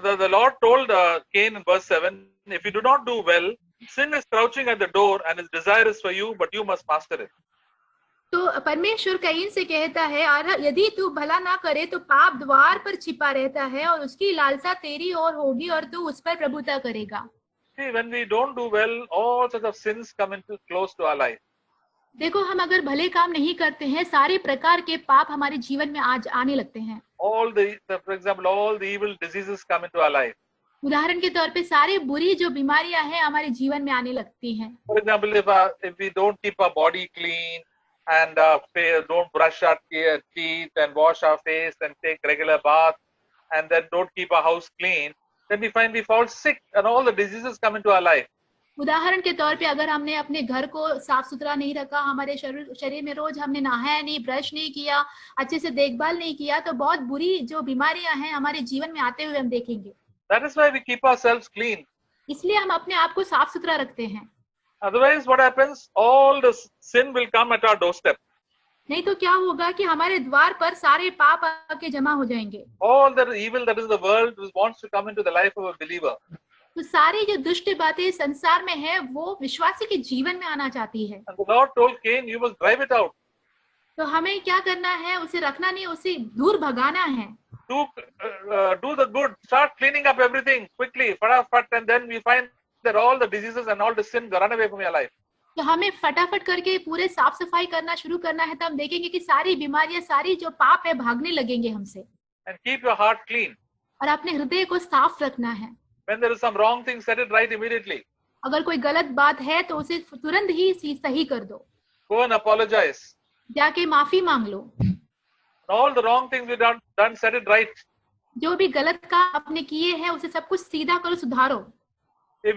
S2: the Lord told Cain in verse 7, if you do not do well, sin is crouching at the door and is desirous for you, but you must master it.
S3: तो परमेश्वर कैन से कहता है, और यदि तू भला ना करे तो पाप द्वार पर छिपा रहता है और उसकी लालसा तेरी ओर होगी और तू उस पर प्रभुता करेगा।
S2: See, when we don't do well, all sorts of sins come into close to our life.
S3: देखो, हम अगर भले काम नहीं करते हैं, सारे प्रकार के पाप हमारे जीवन में आज आने लगते हैं।
S2: For example, all the evil diseases come into our life.
S3: उदाहरण के तौर पे सारी बुरी जो बीमारियां हैं हमारे जीवन में आने लगती हैं।
S2: For example, if we don't keep our body clean and don't brush our teeth and wash our face and take regular bath and then don't keep our house clean, then we fall sick and all the diseases come into our life.
S3: उदाहरण के तौर पे अगर हमने अपने घर को साफ सुथरा नहीं रखा, हमारे शरीर में रोज हमने नहाया नहीं, ब्रश नहीं किया, अच्छे से देखभाल नहीं किया, तो बहुत बुरी जो बीमारियां हैं हमारे जीवन में आते हुए हम देखेंगे।
S2: That is why we keep ourselves clean.
S3: इसलिए हम अपने आप को साफ सुथरा रखते हैं।
S2: Otherwise, what happens? All the sin will come at our doorstep.
S3: नहीं तो क्या होगा कि हमारे द्वार पर सारे पाप आके जमा हो जाएंगे।
S2: All the evil that is in the world wants to come into the life of a believer.
S3: तो सारी जो दुष्ट बातें संसार में है वो विश्वासी के जीवन में आना चाहती है।
S2: And the Lord told Cain, you must drive it out.
S3: तो हमें क्या करना है? उसे रखना नहीं, उसे दूर भगाना है।
S2: Do the good, start cleaning up everything quickly, फटाफट, and then we find that all the diseases and all the sins run away from your life.
S3: तो हमें फटाफट करके पूरे साफ सफाई करना शुरू करना है, तो हम देखेंगे कि सारी बीमारियां, सारी जो पाप है भागने लगेंगे हमसे।
S2: And keep your heart clean.
S3: और अपने हृदय को साफ रखना है।
S2: When there is some wrong thing, set it right immediately.
S3: अगर कोई गलत बात है तो उसे तुरंत ही सही कर दो।
S2: Go and apologize.
S3: जाके माफी मांग लो।
S2: All the wrong things we done, set it right.
S3: जो भी गलत काम आपने किए हैं उसे सब कुछ सीधा करो, सुधारो।
S2: If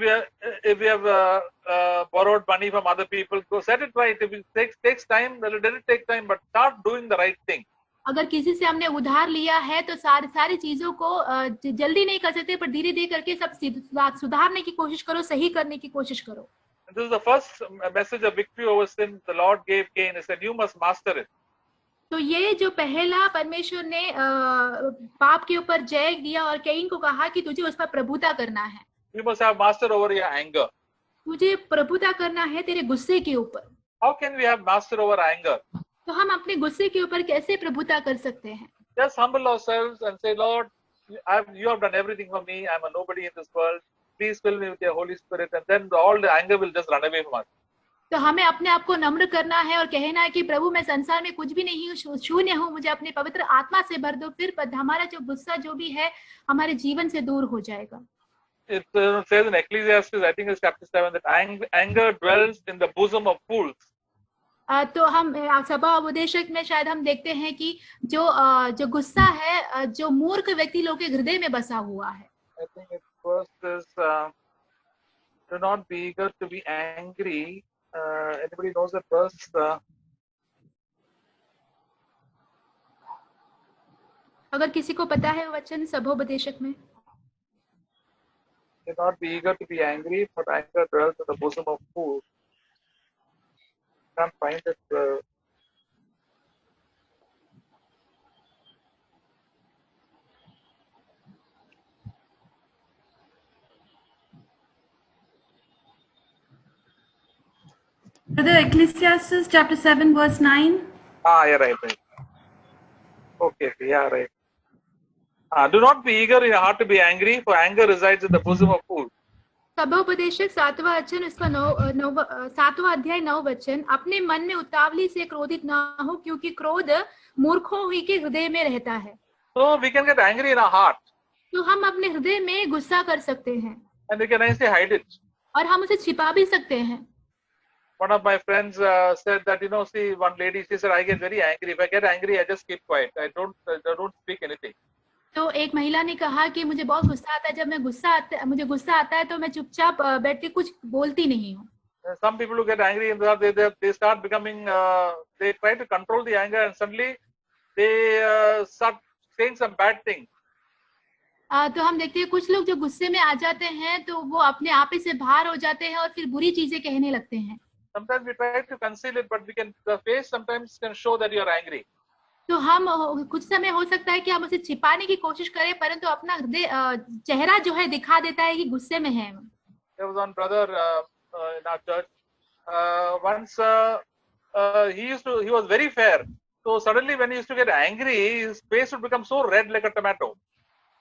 S2: we have borrowed money from other people, go set it right. If it takes time, let it take time, but start doing the right thing.
S3: अगर किसी से हमने उधार लिया है तो सारी चीजों को जल्दी नहीं कर सकते, पर धीरे धीरे करके सब सुधारने की कोशिश करो, सही करने की कोशिश करो।
S2: This is the first message of victory over sin the Lord gave Cain. He said, you must master it.
S3: तो ये जो पहला परमेश्वर ने पाप के ऊपर जय दिया और कैन को कहा कि तुझे उस पर प्रभुता करना है।
S2: You must have master over your anger.
S3: तुझे प्रभुता करना है तेरे गुस्से के ऊपर।
S2: How can we have master over anger?
S3: तो हम अपने गुस्से के ऊपर कैसे प्रभुता कर सकते हैं?
S2: Just humble ourselves and say, Lord, you have done everything for me. I'm a nobody in this world. Please fill me with your Holy Spirit, and then all the anger will just run away from us.
S3: तो हमें अपने आप को नम्र करना है और कहना है कि प्रभु मैं संसार में कुछ भी नहीं हूँ, शून्य हूँ, मुझे अपने पवित्र आत्मा से भर दो, फिर हमारा जो गुस्सा जो भी है हमारे जीवन से दूर हो जाएगा।
S2: It says in Ecclesiastes, I think it's chapter 7, that anger dwells in the bosom of fools.
S3: तो हम सभा उपदेशक में शायद हम देखते हैं कि जो गुस्सा है जो मूर्ख व्यक्ति लोग के हृदय में बसा हुआ है।
S2: I think it first is do not be eager to be angry. Anybody knows that verse?
S3: अगर किसी को पता है वचन सभोपदेशक में।
S2: Do not be eager to be angry, but anger dwells in the bosom of fools. Can't find it.
S4: Brother, Ecclesiastes chapter 7 verse 9.
S2: Yeah, right. Okay, yeah, right. Do not be eager in your heart to be angry, for anger resides in the bosom of fools.
S3: सभोपदेशक 7वां वचन, इसका 7वां अध्याय 9 वचन, अपने मन में उतावली से क्रोधित ना हो, क्योंकि क्रोध मूर्खों ही के हृदय में रहता है।
S2: So we can get angry in our heart.
S3: तो हम अपने हृदय में गुस्सा कर सकते हैं।
S2: and they can nicely hide it.
S3: और हम उसे छिपा भी सकते हैं.
S2: One of my friends said that, see, one lady, she said, I get very angry. If I get angry, I just keep quiet. I don't speak anything.
S3: तो एक महिला ने कहा कि मुझे बहुत गुस्सा आता है, जब मुझे गुस्सा आता है तो मैं चुपचाप बैठ के कुछ बोलती नहीं हूँ.
S2: Some people who get angry and they start becoming, they try to control the anger and suddenly they start saying some bad things.
S3: तो हम देखते हैं कुछ लोग जो गुस्से में आ जाते हैं तो वो अपने आप ही से बाहर हो जाते हैं और फिर बुरी चीजें कहने लगते हैं.
S2: Sometimes we try to conceal it, but the face sometimes can show that you are angry.
S3: तो हम कुछ समय हो सकता है कि हम उसे छिपाने की कोशिश करें, परंतु अपना हृदय चेहरा जो है दिखा देता है कि गुस्से में है.
S2: There was one brother in our church. Once he was very fair. So suddenly when he used to get angry, his face would become so red like a tomato.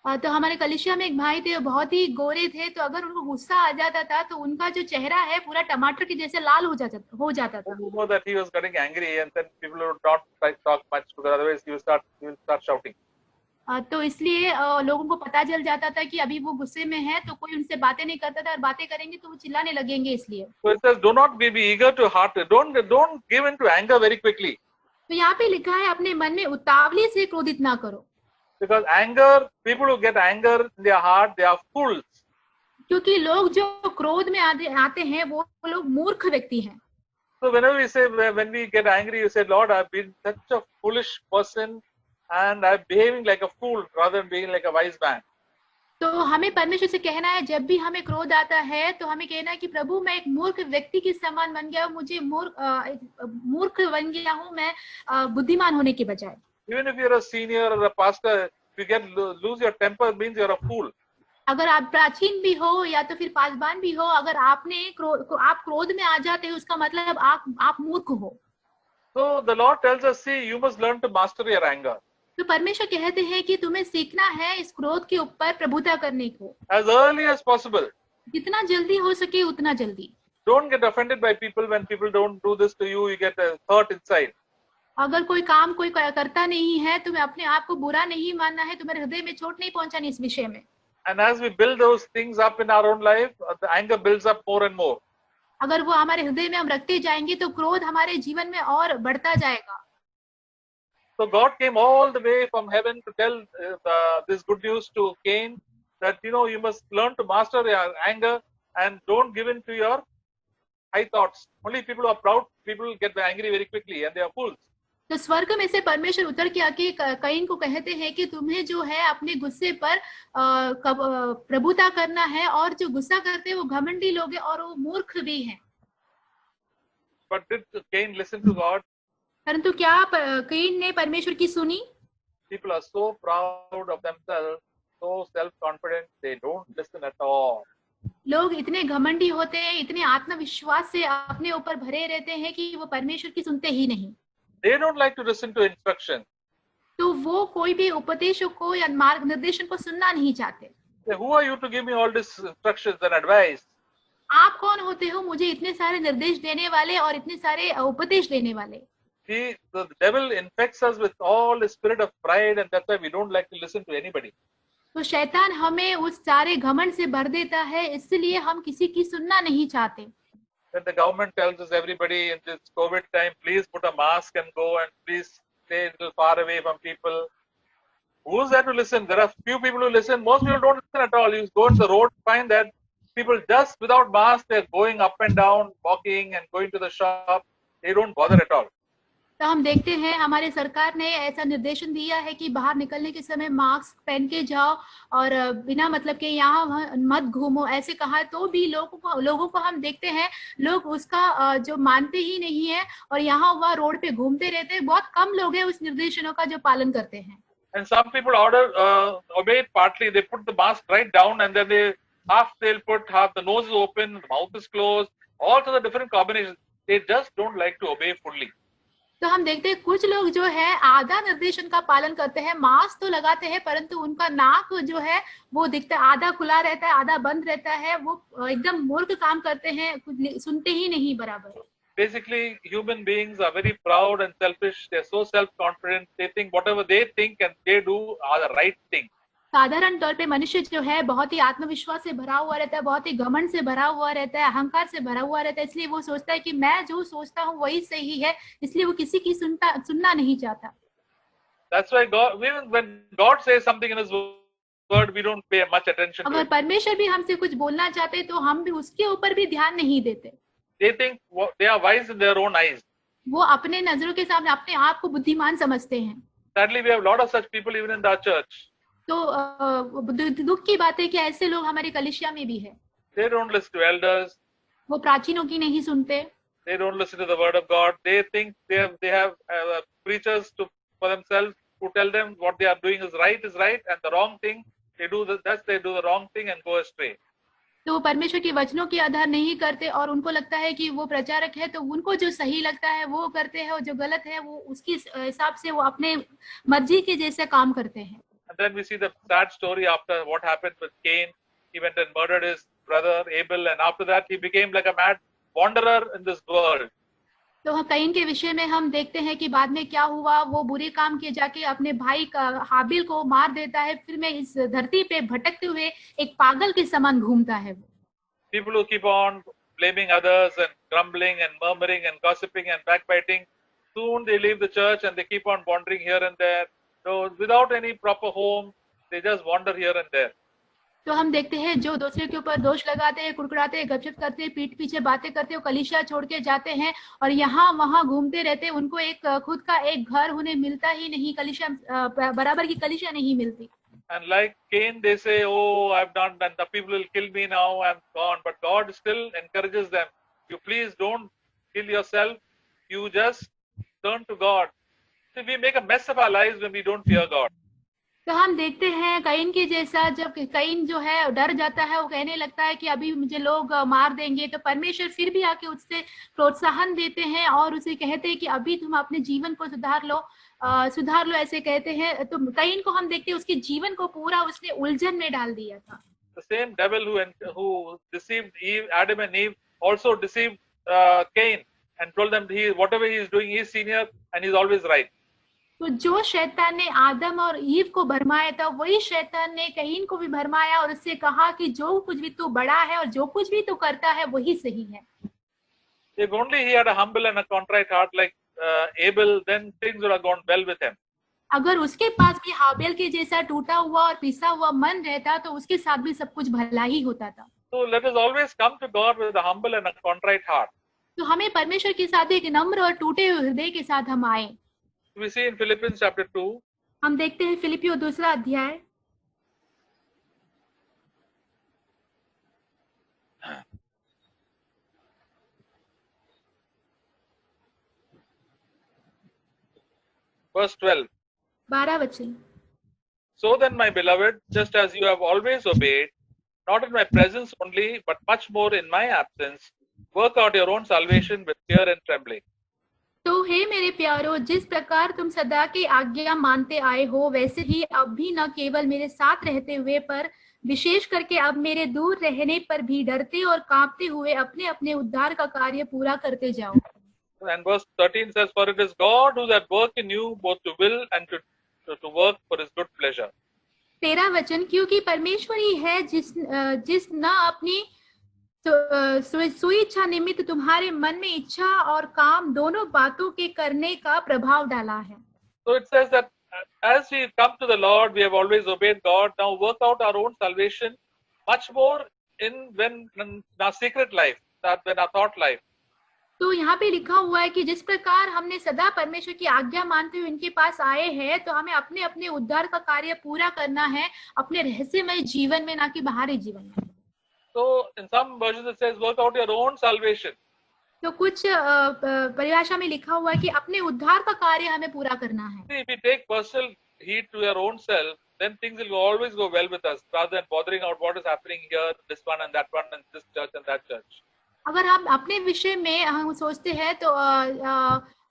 S3: तो हमारे कलीसिया में एक भाई थे, बहुत ही गोरे थे, तो अगर उनको गुस्सा आ जाता था तो उनका जो चेहरा है पूरा टमाटर के जैसे लाल हो जाता था.
S2: You know that he was getting angry, and then people would not talk much because otherwise he will start shouting.
S3: तो इसलिए लोगों को पता चल जाता था कि अभी वो गुस्से में है, तो कोई उनसे बातें नहीं करता था, और बातें करेंगे तो वो चिल्लाने लगेंगे. इसलिए
S2: So it says, do not be eager to heart. Don't give in to anger very quickly.
S3: तो यहाँ पे लिखा है अपने मन में उतावली से क्रोधित ना करो.
S2: Because anger, people who get anger in their heart, they are fools.
S3: क्योंकि लोग जो क्रोध में आते हैं वो लोग मूर्ख व्यक्ति हैं.
S2: So whenever we say, when we get angry, you say, Lord, I've been such a foolish person and I'm behaving like a fool rather than being like a wise man.
S3: तो हमें परमेश्वर से कहना है, जब भी हमें क्रोध आता है तो हमें कहना है कि प्रभु मैं एक मूर्ख व्यक्ति के समान बन गया हूँ, मुझे मूर्ख बन गया हूँ मैं बुद्धिमान होने के बजाय.
S2: Even if you're a senior or a pastor, if you lose your temper, means you're a fool.
S3: अगर आप प्राचीन भी हो या तो फिर पासवान भी हो, अगर आप क्रोध में आ जाते हो उसका मतलब आप मूर्ख हो.
S2: So the Lord tells us, see, you must learn to master your anger.
S3: तो परमेश्वर कहते हैं कि तुम्हें सीखना है इस क्रोध के ऊपर प्रभुता करने को.
S2: As early as possible.
S3: जितना जल्दी हो सके उतना जल्दी.
S2: Don't get offended by people when people don't do this to you. You get hurt inside.
S3: अगर कोई काम कोई करता नहीं है, तुम्हें अपने आप को बुरा नहीं मानना है, तुम्हारे हृदय में चोट नहीं पहुंचानी इस विषय में.
S2: And as we build those things up in our own life, the anger builds up more and more.
S3: अगर वो हमारे हृदय में हम रखते जाएंगे तो क्रोध हमारे जीवन में और बढ़ता जाएगा.
S2: So God came all the way from heaven to tell this good news to Cain that you must learn to master your anger and don't give in to your high thoughts. Only people who are proud people get angry very quickly and they are fools.
S3: तो स्वर्ग में से परमेश्वर उतर के आके कईन को कहते हैं कि तुम्हें जो है अपने गुस्से पर प्रभुता करना है, और जो गुस्सा करते हैं वो घमंडी लोग हैं और वो मूर्ख भी हैं.
S2: But did Cain listen to God?
S3: परंतु क्या कईन ने परमेश्वर की सुनी?
S2: People are so proud of themselves, so self-confident, they don't listen at all.
S3: लोग इतने घमंडी होते हैं, इतने आत्मविश्वास से अपने ऊपर भरे रहते हैं कि वो परमेश्वर की सुनते ही नहीं.
S2: They don't like to listen to instruction.
S3: तो वो कोई भी उपदेशों को या मार्ग निर्देशन को सुनना नहीं चाहते.
S2: Who are you to give me all these instructions and advice?
S3: आप कौन होते हो मुझे इतने सारे निर्देश देने वाले और इतने सारे उपदेश देने वाले?
S2: See, the devil infects us with all the spirit of pride, and that's why we don't like to listen to anybody.
S3: तो शैतान हमें उस सारे घमंड से भर देता है, इसलिए हम किसी की सुनना नहीं चाहते.
S2: When the government tells us everybody in this COVID time, please put a mask and go and please stay a little far away from people. Who's there to listen? There are few people who listen. Most people don't listen at all. You go on the road, find that people just without mask, they're going up and down, walking and going to the shop. They don't bother at all.
S3: तो हम देखते हैं हमारे सरकार ने ऐसा निर्देशन दिया है कि बाहर निकलने के समय मास्क पहन के जाओ और बिना मतलब के यहाँ मत घूमो, ऐसे कहा तो भी लोगों को हम देखते हैं लोग उसका जो मानते ही नहीं है और यहाँ वहाँ रोड पे घूमते रहते हैं. बहुत कम लोग हैं उस निर्देशों का जो पालन करते हैं.
S2: And some people obey it partly. They put the mask right down and then they'll put half the nose is open, the mouth is closed, all sorts of different combinations. They just don't like to obey fully.
S3: तो हम देखते हैं कुछ लोग जो है आधा निर्देशन का पालन करते हैं, मास्क तो लगाते हैं परंतु उनका नाक जो है वो दिखता है आधा खुला रहता है, आधा बंद रहता है. वो एकदम मूर्ख काम करते हैं, कुछ सुनते ही नहीं बराबर.
S2: Basically, human beings are very proud and selfish. They're so self-confident. They think whatever they think and they do are the right thing.
S3: साधारण तौर पे मनुष्य जो है बहुत ही आत्मविश्वास से भरा हुआ रहता है, बहुत ही घमंड से भरा हुआ रहता है, अहंकार से भरा हुआ रहता है, इसलिए वो सोचता है कि मैं जो सोचता हूँ वही सही है, इसलिए वो किसी की सुनना नहीं चाहता।
S2: That's why God, even when God says something in His word, we don't pay much attention to
S3: अगर
S2: it.
S3: परमेश्वर भी हमसे कुछ बोलना चाहते तो हम भी उसके ऊपर भी ध्यान नहीं देते।
S2: They think they are wise in their own eyes.
S3: वो अपने नजरों के सामने अपने आप को बुद्धिमान समझते हैं।
S2: Sadly, we have a lot of such people even in our church.
S3: तो दुख की बात है कि ऐसे लोग हमारी कलीसिया में भी है।
S2: They don't listen to elders.
S3: वो प्राचीनों की नहीं सुनते।
S2: They don't listen to the word of God. They think they have preachers for themselves who tell them what they are doing is right, and the wrong thing they do the wrong thing and go astray.
S3: तो परमेश्वर के वचनों की आधार नहीं करते और उनको लगता है कि वो प्रचारक है तो उनको जो सही लगता है वो करते हैं और जो गलत है वो उसके हिसाब से वो अपने मर्जी के जैसे काम करते हैं।
S2: And then we see the sad story after what happened with Cain. He went and murdered his brother Abel, and after that he became like a mad wanderer in this world.
S3: तो can के विषय में हम देखते हैं कि बाद में क्या हुआ, वो बुरे काम किए जाके अपने भाई का हाबिल को मार देता है, फिर में इस धरती पे भटकते हुए एक पागल के समान घूमता है वो।
S2: People who keep on blaming others and grumbling and murmuring and gossiping and backbiting, soon they leave the church and they keep on wandering here and there. So without any proper home, they just wander here and there.
S3: तो हम देखते हैं जो दूसरे के ऊपर दोष लगाते हैं, कुड़कुड़ाते हैं, गपशप करते हैं, पीठ पीछे बातें करते हैं, कलीसिया छोड़ के जाते हैं और यहाँ वहाँ घूमते रहते हैं। उनको एक खुद का एक घर उन्हें मिलता ही नहीं, कलीसिया बराबर की कलीसिया नहीं मिलती।
S2: And like Cain, they say, "Oh, I've done that. The people will kill me now. I'm gone." But God still encourages them. You please don't kill yourself. You just turn to God. So we make a mess of our lives when we don't fear God.
S3: तो हम देखते हैं can के जैसा, जब can जो है डर जाता है, वो कहने लगता है कि अभी मुझे लोग मार देंगे, तो परमेश्वर फिर भी आके उससे प्रोत्साहन देते हैं और उसे कहते हैं कि अभी तुम अपने जीवन को सुधार लो, ऐसे कहते हैं। तो कैन को हम देखते हैं उसके जीवन को पूरा उसने उलझन में डाल दिया था।
S2: The same devil who deceived Adam and Eve also deceived Cain and told them whatever he is doing, he is senior and he is always right.
S3: तो जो शैतान ने आदम और ईव को भरमाया था, वही शैतान ने कैन को भी भरमाया और उससे कहा कि जो कुछ भी तू बड़ा है और जो कुछ भी तू करता है वही सही है।
S2: If only he had a humble and a contrite heart like Abel, then things would have gone well with him.
S3: अगर उसके पास भी हाबिल के जैसा टूटा हुआ और पिसा हुआ मन रहता तो उसके साथ भी सब कुछ भला ही होता था।
S2: So let us always come to God with a humble and a contrite heart.
S3: तो हमें परमेश्वर के साथ एक नम्र और टूटे हुए हृदय के साथ हम आए।
S2: We see in Philippians chapter 2.
S3: हम देखते हैं फिलिपियो 2 अध्याय
S2: verse 12.
S3: 12 वचन।
S2: So then, my beloved, just as you have always obeyed, not in my presence only, but much more in my absence, work out your own salvation with fear and trembling.
S3: तो हे मेरे प्यारो, जिस प्रकार तुम सदा की आज्ञा मानते आए हो, वैसे ही अब भी न केवल मेरे साथ रहते हुए पर विशेष करके अब मेरे दूर रहने पर भी डरते और कांपते हुए अपने अपने उद्धार का कार्य पूरा करते जाओ।
S2: And verse 13 says, "For it is God who is at work in you, both to will and to work for His good pleasure."
S3: 13 वचन, क्योंकि परमेश्वर ही है जिस न अपनी सुइच्छा निमित्त तुम्हारे मन में इच्छा और काम दोनों बातों के करने का प्रभाव डाला है।
S2: So it says that as we come to the Lord, we have always obeyed God. Now work out our own salvation much more in our secret life, than our thought life.
S3: तो यहाँ पे लिखा हुआ है कि जिस प्रकार हमने सदा परमेश्वर की आज्ञा मानते हुए इनके पास आए हैं, तो हमें अपने अपने उद्धार का कार्य पूरा करना है अपने रहस्यमय जीवन में, ना कि बाहरी जीवन में।
S2: So in some versions it says, work out your own salvation.
S3: तो कुछ परिभाषा में लिखा हुआ है कि अपने उद्धार का कार्य हमें पूरा करना है।
S2: See, if we take personal heed to your own self, then things will always go well with us, rather than bothering out what is happening here, this one and that one, and this church and that church.
S3: अगर हम अपने विषय में हम सोचते हैं तो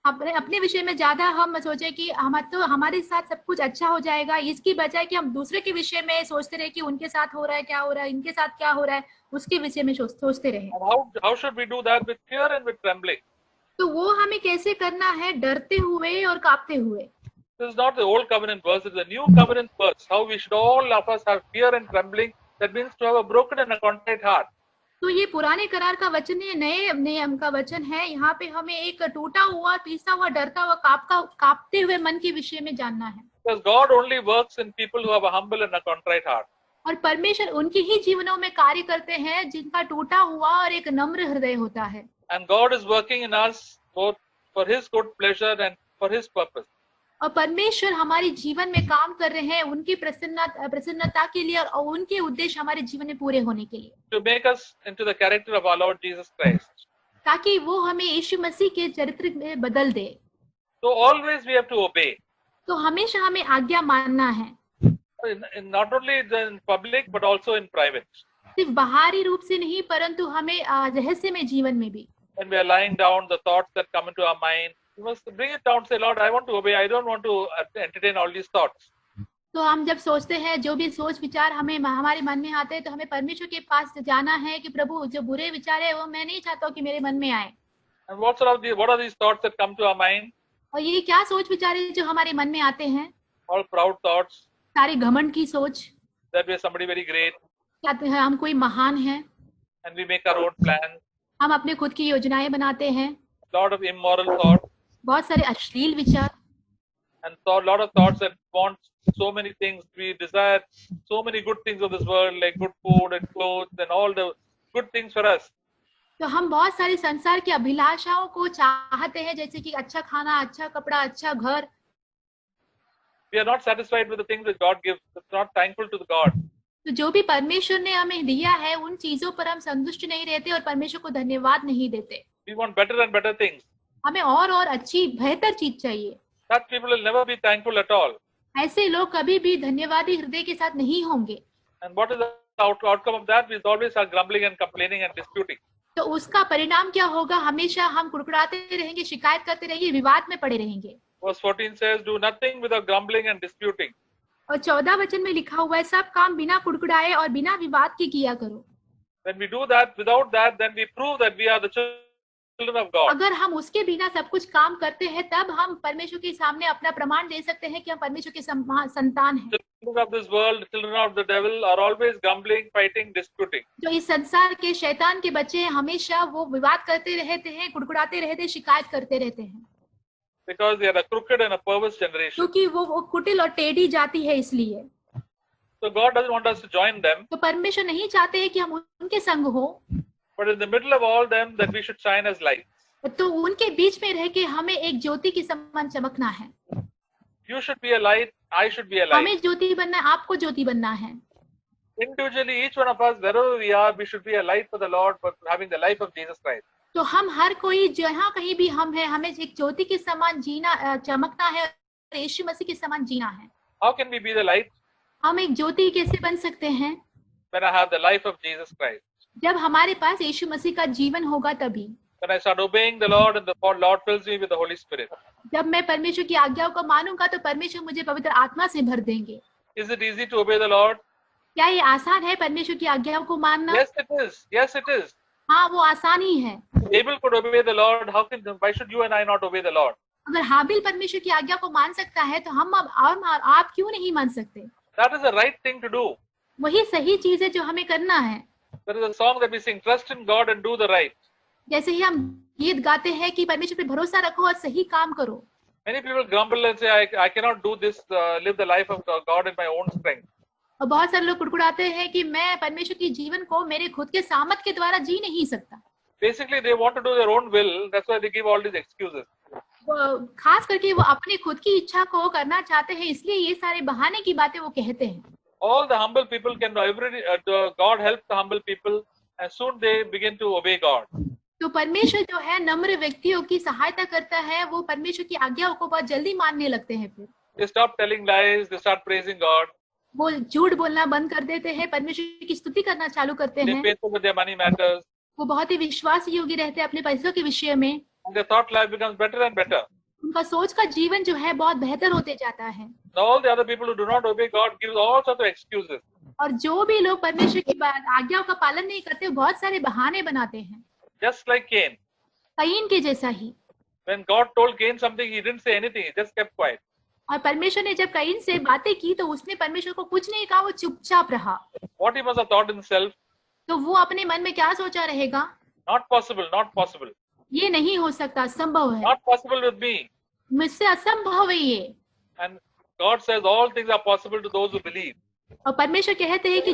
S3: अपने विषय में ज्यादा हम सोचे कि हमारे साथ सब कुछ अच्छा हो जाएगा, इसकी बजाय कि हम दूसरे के विषय में सोचते रहे कि उनके साथ हो रहा है, क्या हो रहा है, इनके साथ क्या हो रहा है, उसके विषय में सोचते रहे।
S2: And how should we do that? With fear and with trembling.
S3: तो वो हमें कैसे करना है? डरते हुए और कांपते हुए।
S2: This is not the old covenant verse, it's the new covenant verse. How we should all of us have fear and trembling. That means to have a broken and a contrite heart.
S3: तो ये पुराने करार का वचन है, नए नियम का वचन है। यहाँ पे हमें एक टूटा हुआ, पीसा हुआ, डरता हुआ, कांपते हुए मन के विषय में जानना है।
S2: Because God only works in people who have a humble and a contrite heart.
S3: और परमेश्वर उनके ही जीवनों में कार्य करते हैं जिनका टूटा हुआ और एक नम्र हृदय होता है।
S2: And God is working in us both for His good pleasure and for His purpose.
S3: और परमेश्वर हमारे जीवन में काम कर रहे हैं उनकी प्रसन्नता के लिए और उनके उद्देश्य हमारे जीवन में पूरे होने के लिए,
S2: To make us into the character of our Lord Jesus Christ.
S3: ताकि वो हमें यीशु मसीह के चरित्र में बदल दे।
S2: So always we have to obey.
S3: तो हमेशा हमें आज्ञा मानना है,
S2: Not only in public but also in private.
S3: सिर्फ बाहरी रूप से नहीं परंतु हमें रहस्यमय जीवन में भी।
S2: When we are lying down, the thoughts that come into our mind, we must bring it down. Say, Lord, I want to obey. I don't want to entertain all these thoughts.
S3: तो हम जब सोचते हैं, जो भी सोच विचार हमारे मन में आते हैं, तो हमें परमेश्वर के पास जाना है कि प्रभु जो बुरे विचार है वो मैं नहीं चाहता हूँ कि मेरे मन में आए।
S2: And what are these thoughts that come to our mind?
S3: और ये क्या सोच विचार है जो हमारे मन में आते हैं?
S2: All proud thoughts.
S3: सारे घमंड की सोच,
S2: That we are somebody very great.
S3: क्या हम कोई महान हैं,
S2: And we make our own plans.
S3: हम अपने खुद की योजनाएं बनाते हैं।
S2: Lot of immoral thoughts.
S3: बहुत सारे अश्लील विचार
S2: And lot of thoughts that want so many things. We desire so many good things of this world, like good food and clothes and all the good things for us.
S3: तो हम बहुत सारे संसार की अभिलाषाओं को चाहते हैं, जैसे कि अच्छा खाना, अच्छा कपड़ा, अच्छा घर।
S2: We are not satisfied with the things that God gives. It's not thankful to the God.
S3: तो जो भी परमेश्वर ने हमें दिया है उन चीजों पर हम संतुष्ट नहीं रहते और परमेश्वर को धन्यवाद नहीं देते।
S2: We want better and better things.
S3: हमें और अच्छी बेहतर चीज चाहिए।
S2: Such people will never be thankful at all.
S3: ऐसे लोग कभी भी धन्यवादी हृदय के साथ नहीं होंगे।
S2: And what is the outcome of that? We always are grumbling and complaining and disputing.
S3: तो उसका परिणाम क्या होगा? हमेशा हम कुड़कुड़ाते रहेंगे, शिकायत करते रहेंगे, विवाद में पड़े रहेंगे।
S2: Verse 14 says, do nothing without grumbling and disputing.
S3: और 14 वचन में लिखा हुआ है, सब काम बिना कुड़कुड़ाए और बिना विवाद के किया करो।
S2: When we do that, without that, then we prove that we are the children of God.
S3: अगर हम उसके बिना सब कुछ काम करते हैं, तब हम परमेश्वर के सामने अपना प्रमाण दे सकते हैं कि हम परमेश्वर के संतान हैं।
S2: Children of this world, children of the devil are always grumbling, fighting, disputing.
S3: जो इस संसार के शैतान के बच्चे हैं, हमेशा वो विवाद करते रहते हैं, कुड़कुड़ाते रहते हैं, शिकायत करते रहते हैं।
S2: Because they are a crooked and a perverse generation.
S3: क्योंकि वो कुटिल और टेढ़ी जाति है, इसलिए।
S2: So God doesn't want us to join them.
S3: तो परमेश्वर नहीं चाहते हैं कि हम उनके संग हो।
S2: But in the middle of all them, that we should shine as lights.
S3: तो उनके बीच में रह के हमें एक ज्योति के समान चमकना है।
S2: You should be a light. I should be a light.
S3: हमें ज्योति बनना है, आपको ज्योति बनना है।
S2: Individually, each one of us, wherever we are, we should be a light for the Lord, for having the life of Jesus Christ.
S3: तो हम हर कोई जहाँ कहीं भी हम हैं, हमें एक ज्योति के समान जीना, चमकना है, यीशु मसीह के समान जीना है।
S2: How can we be the light?
S3: हम एक ज्योति कैसे बन सकते हैं?
S2: When I have the life of Jesus Christ.
S3: जब हमारे पास यीशु मसीह का जीवन होगा तभी।
S2: When I start obeying the Lord and the Lord fills me with the Holy Spirit.
S3: जब मैं परमेश्वर की आज्ञाओं को मानूंगा तो परमेश्वर मुझे पवित्र आत्मा से भर देंगे।
S2: Is it easy to obey the Lord?
S3: क्या ये आसान है परमेश्वर की आज्ञाओं को मानना?
S2: Yes, it is. Yes, it is.
S3: हाँ, वो आसान ही है।
S2: Abel could obey the Lord. Why should you and I not obey the Lord?
S3: अगर हाबिल परमेश्वर की आज्ञा को मान सकता है तो हम अब आप क्यों नहीं मान सकते?
S2: That is the right thing to do.
S3: वही सही चीज है जो हमें करना है।
S2: There is a song that we sing, trust in God and do the right.
S3: जैसे ही हम गीत गाते हैं कि परमेश्वर पे भरोसा रखो और सही काम करो।
S2: Many people grumble and say, I cannot do this, live the life of God in my own strength.
S3: और बहुत सारे लोग कुड़कुड़ाते हैं कि मैं परमेश्वर के जीवन को मेरे खुद के सामर्थ के द्वारा जी नहीं सकता।
S2: Basically, they want to do their own will. That's why they give all these excuses.
S3: खास करके वो अपनी खुद की इच्छा को करना चाहते हैं, इसलिए ये सारे बहाने की बातें वो कहते हैं।
S2: All the humble people can, God helps the humble people, and soon they begin to obey God.
S3: तो परमेश्वर जो है नम्र व्यक्तियों की सहायता करता है, वो परमेश्वर की आज्ञाओं को बहुत जल्दी मानने लगते हैं। फिर
S2: They stop telling lies. They start praising God.
S3: वो झूठ बोलना बंद कर देते हैं, परमेश्वर की स्तुति करना चालू करते
S2: They're
S3: हैं।
S2: faithful with their money matters.
S3: वो बहुत ही विश्वास योग्य रहते हैं अपने पैसों के विषय में।
S2: And their thought life becomes better and better.
S3: उनका सोच का जीवन जो है बहुत बेहतर होते जाता है।
S2: Now, all the other people who do not obey God give all sorts of excuses.
S3: और जो भी लोग परमेश्वर की आज्ञाओं का पालन नहीं करते, बहुत सारे बहाने बनाते हैं।
S2: Just like Cain.
S3: कईन के जैसा ही।
S2: When God told Cain something, he didn't say anything. He just kept quiet.
S3: और परमेश्वर ने जब कईन से बातें की तो उसने परमेश्वर को कुछ नहीं कहा, वो चुपचाप रहा।
S2: What he must have thought himself,
S3: तो वो अपने मन में क्या सोचा रहेगा?
S2: not possible, not possible,
S3: ये नहीं हो सकता, असंभव है,
S2: not possible with me.
S3: मुझसे असंभव है ये।
S2: And God says all things are possible to those who believe.
S3: और परमेश्वर कहते हैं कि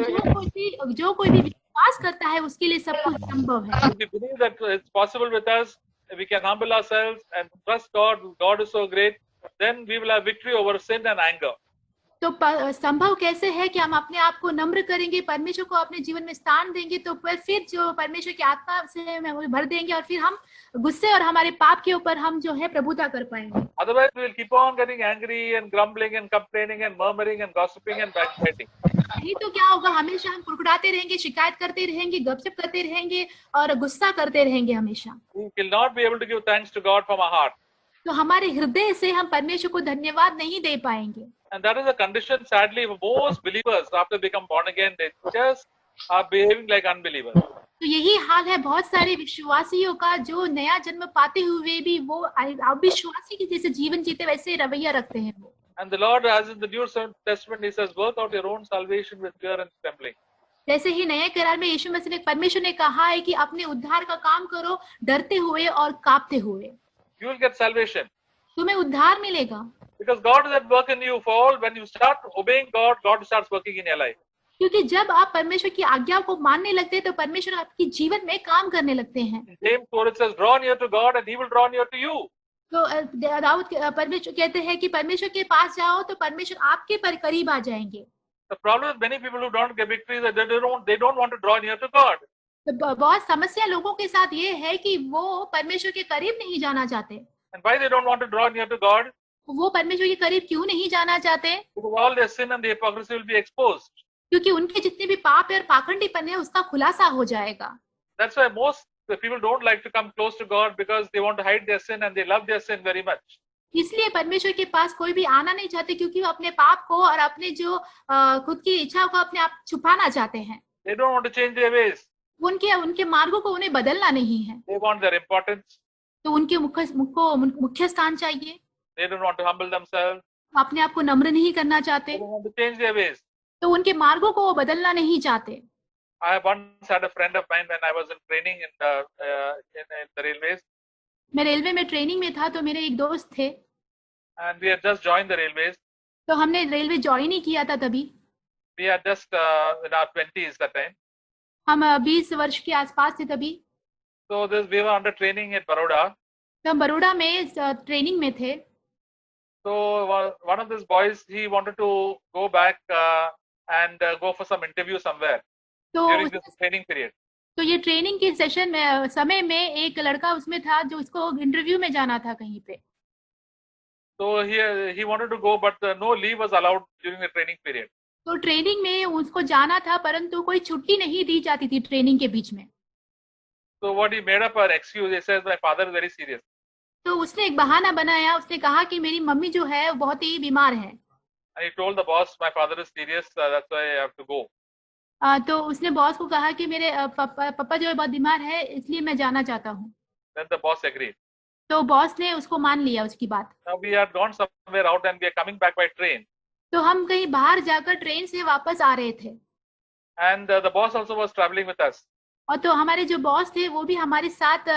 S3: जो कोई भी विश्वास करता है उसके लिए सब कुछ संभव है।
S2: If we believe that it's possible with us, we can humble ourselves and trust God. God is so great. Then we will have victory over sin and anger.
S3: तो संभव कैसे है कि हम अपने आप को नम्र करेंगे, परमेश्वर को अपने जीवन में स्थान देंगे, तो फिर जो परमेश्वर की आत्मा से हमें भर देंगे और फिर हम गुस्से और हमारे पाप के ऊपर हम जो है प्रभुता कर पाएंगे।
S2: Otherwise, we will keep on getting angry and grumbling and complaining and murmuring and gossiping and backbiting.
S3: नहीं तो क्या होगा, हमेशा हम कुड़कुड़ाते रहेंगे, शिकायत करते रहेंगे, गपशप करते रहेंगे और गुस्सा करते रहेंगे हमेशा।
S2: We will not be able to give thanks to God from our heart.
S3: तो हमारे हृदय से हम परमेश्वर को धन्यवाद नहीं दे पाएंगे।
S2: And that is a condition, sadly, for most believers after they become born again. They just are behaving like unbelievers.
S3: तो यही हाल है बहुत सारे विश्वासियों का, जो नया जन्म पाते हुए भी वो अविश्वासी के जैसे जीवन जीते वैसे रवैया रखते हैं वो।
S2: And the Lord, as in the New Testament, He says, work out your own salvation with fear and trembling.
S3: जैसे ही नए करार में यीशु मसीह ने परमेश्वर ने कहा है कि अपने उद्धार का काम करो डरते हुए और कांपते हुए।
S2: You will get salvation.
S3: तुम्हें उद्धार मिलेगा,
S2: Because God is at work in you. For all, when you start obeying God, God starts working in your life.
S3: क्योंकि जब आप परमेश्वर की आज्ञा को मानने लगते हैं तो परमेश्वर आपके जीवन में काम करने लगते हैं।
S2: In James 4 it says, draw near to God and He will draw near to you.
S3: तो दाऊद परमेश्वर कहते हैं कि परमेश्वर के पास जाओ तो परमेश्वर आपके पर करीब आ जाएंगे।
S2: The problem with many people who don't get victory is that they don't want to draw near to God.
S3: तो बहुत समस्या लोगों के साथ ये है कि वो परमेश्वर के करीब नहीं जाना चाहते।
S2: And why they don't want to draw near to God?
S3: वो परमेश्वर के करीब क्यों नहीं जाना चाहते?
S2: Because all their sin and their hypocrisy will be exposed.
S3: क्योंकि उनके जितने भी पाप और पाखंडीपन है उसका खुलासा हो जाएगा।
S2: That's why most people don't like to come close to God, because they want to hide their sin and they love their sin very much.
S3: इसलिए परमेश्वर के पास कोई भी आना नहीं चाहते, क्योंकि वो अपने पाप को और अपने जो खुद की इच्छाओं को अपने आप छुपाना चाहते हैं।
S2: They don't want to change their ways.
S3: उनके मार्गों को उन्हें बदलना नहीं है,
S2: They want their importance.
S3: तो उनके मुख्य स्थान चाहिए।
S2: They don't want to humble themselves.
S3: अपने आप को नम्र नहीं करना चाहते,
S2: They don't want to change their ways.
S3: तो उनके मार्गों को वो बदलना नहीं चाहते।
S2: I once had a friend of mine when I was in training in the railways,
S3: मैं रेलवे में ट्रेनिंग में था, तो मेरे एक दोस्त थे,
S2: and we had just joined the railways.
S3: तो हमने रेलवे ज्वाइन ही किया था तभी।
S2: We had just in our 20s that time.
S3: हम 20 वर्ष के आसपास थे तभी।
S2: So we were under training at Baroda.
S3: तो हम बड़ौदा में ट्रेनिंग में थे।
S2: So one of these boys, he wanted to go back and go for some interview somewhere during this training period.
S3: तो ये ट्रेनिंग के सेशन में समय में एक लड़का उसमें था जो इसको इंटरव्यू में जाना था कहीं पे।
S2: So he wanted to go, but no leave was allowed during the training period.
S3: तो ट्रेनिंग में उसको जाना था, परंतु कोई छुट्टी नहीं दी जाती थी ट्रेनिंग के बीच में।
S2: So what he made up an excuse. He says, my father is very serious.
S3: तो उसने एक बहाना बनाया, उसने कहा कि मेरी मम्मी जो है वो बहुत ही बीमार है।
S2: And he told the boss, my father is serious, that's why I have to go.
S3: तो उसने बॉस को कहा कि मेरे पापा जो है बहुत बीमार है, इसलिए मैं जाना चाहता हूँ।
S2: Then the boss agreed.
S3: तो बॉस ने उसको मान लिया उसकी बात।
S2: Now we had gone somewhere out and we are coming back by train.
S3: तो हम कहीं बाहर जाकर ट्रेन से वापस आ रहे थे।
S2: And the boss also was traveling with us.
S3: और तो हमारे जो बॉस थे वो भी हमारे साथ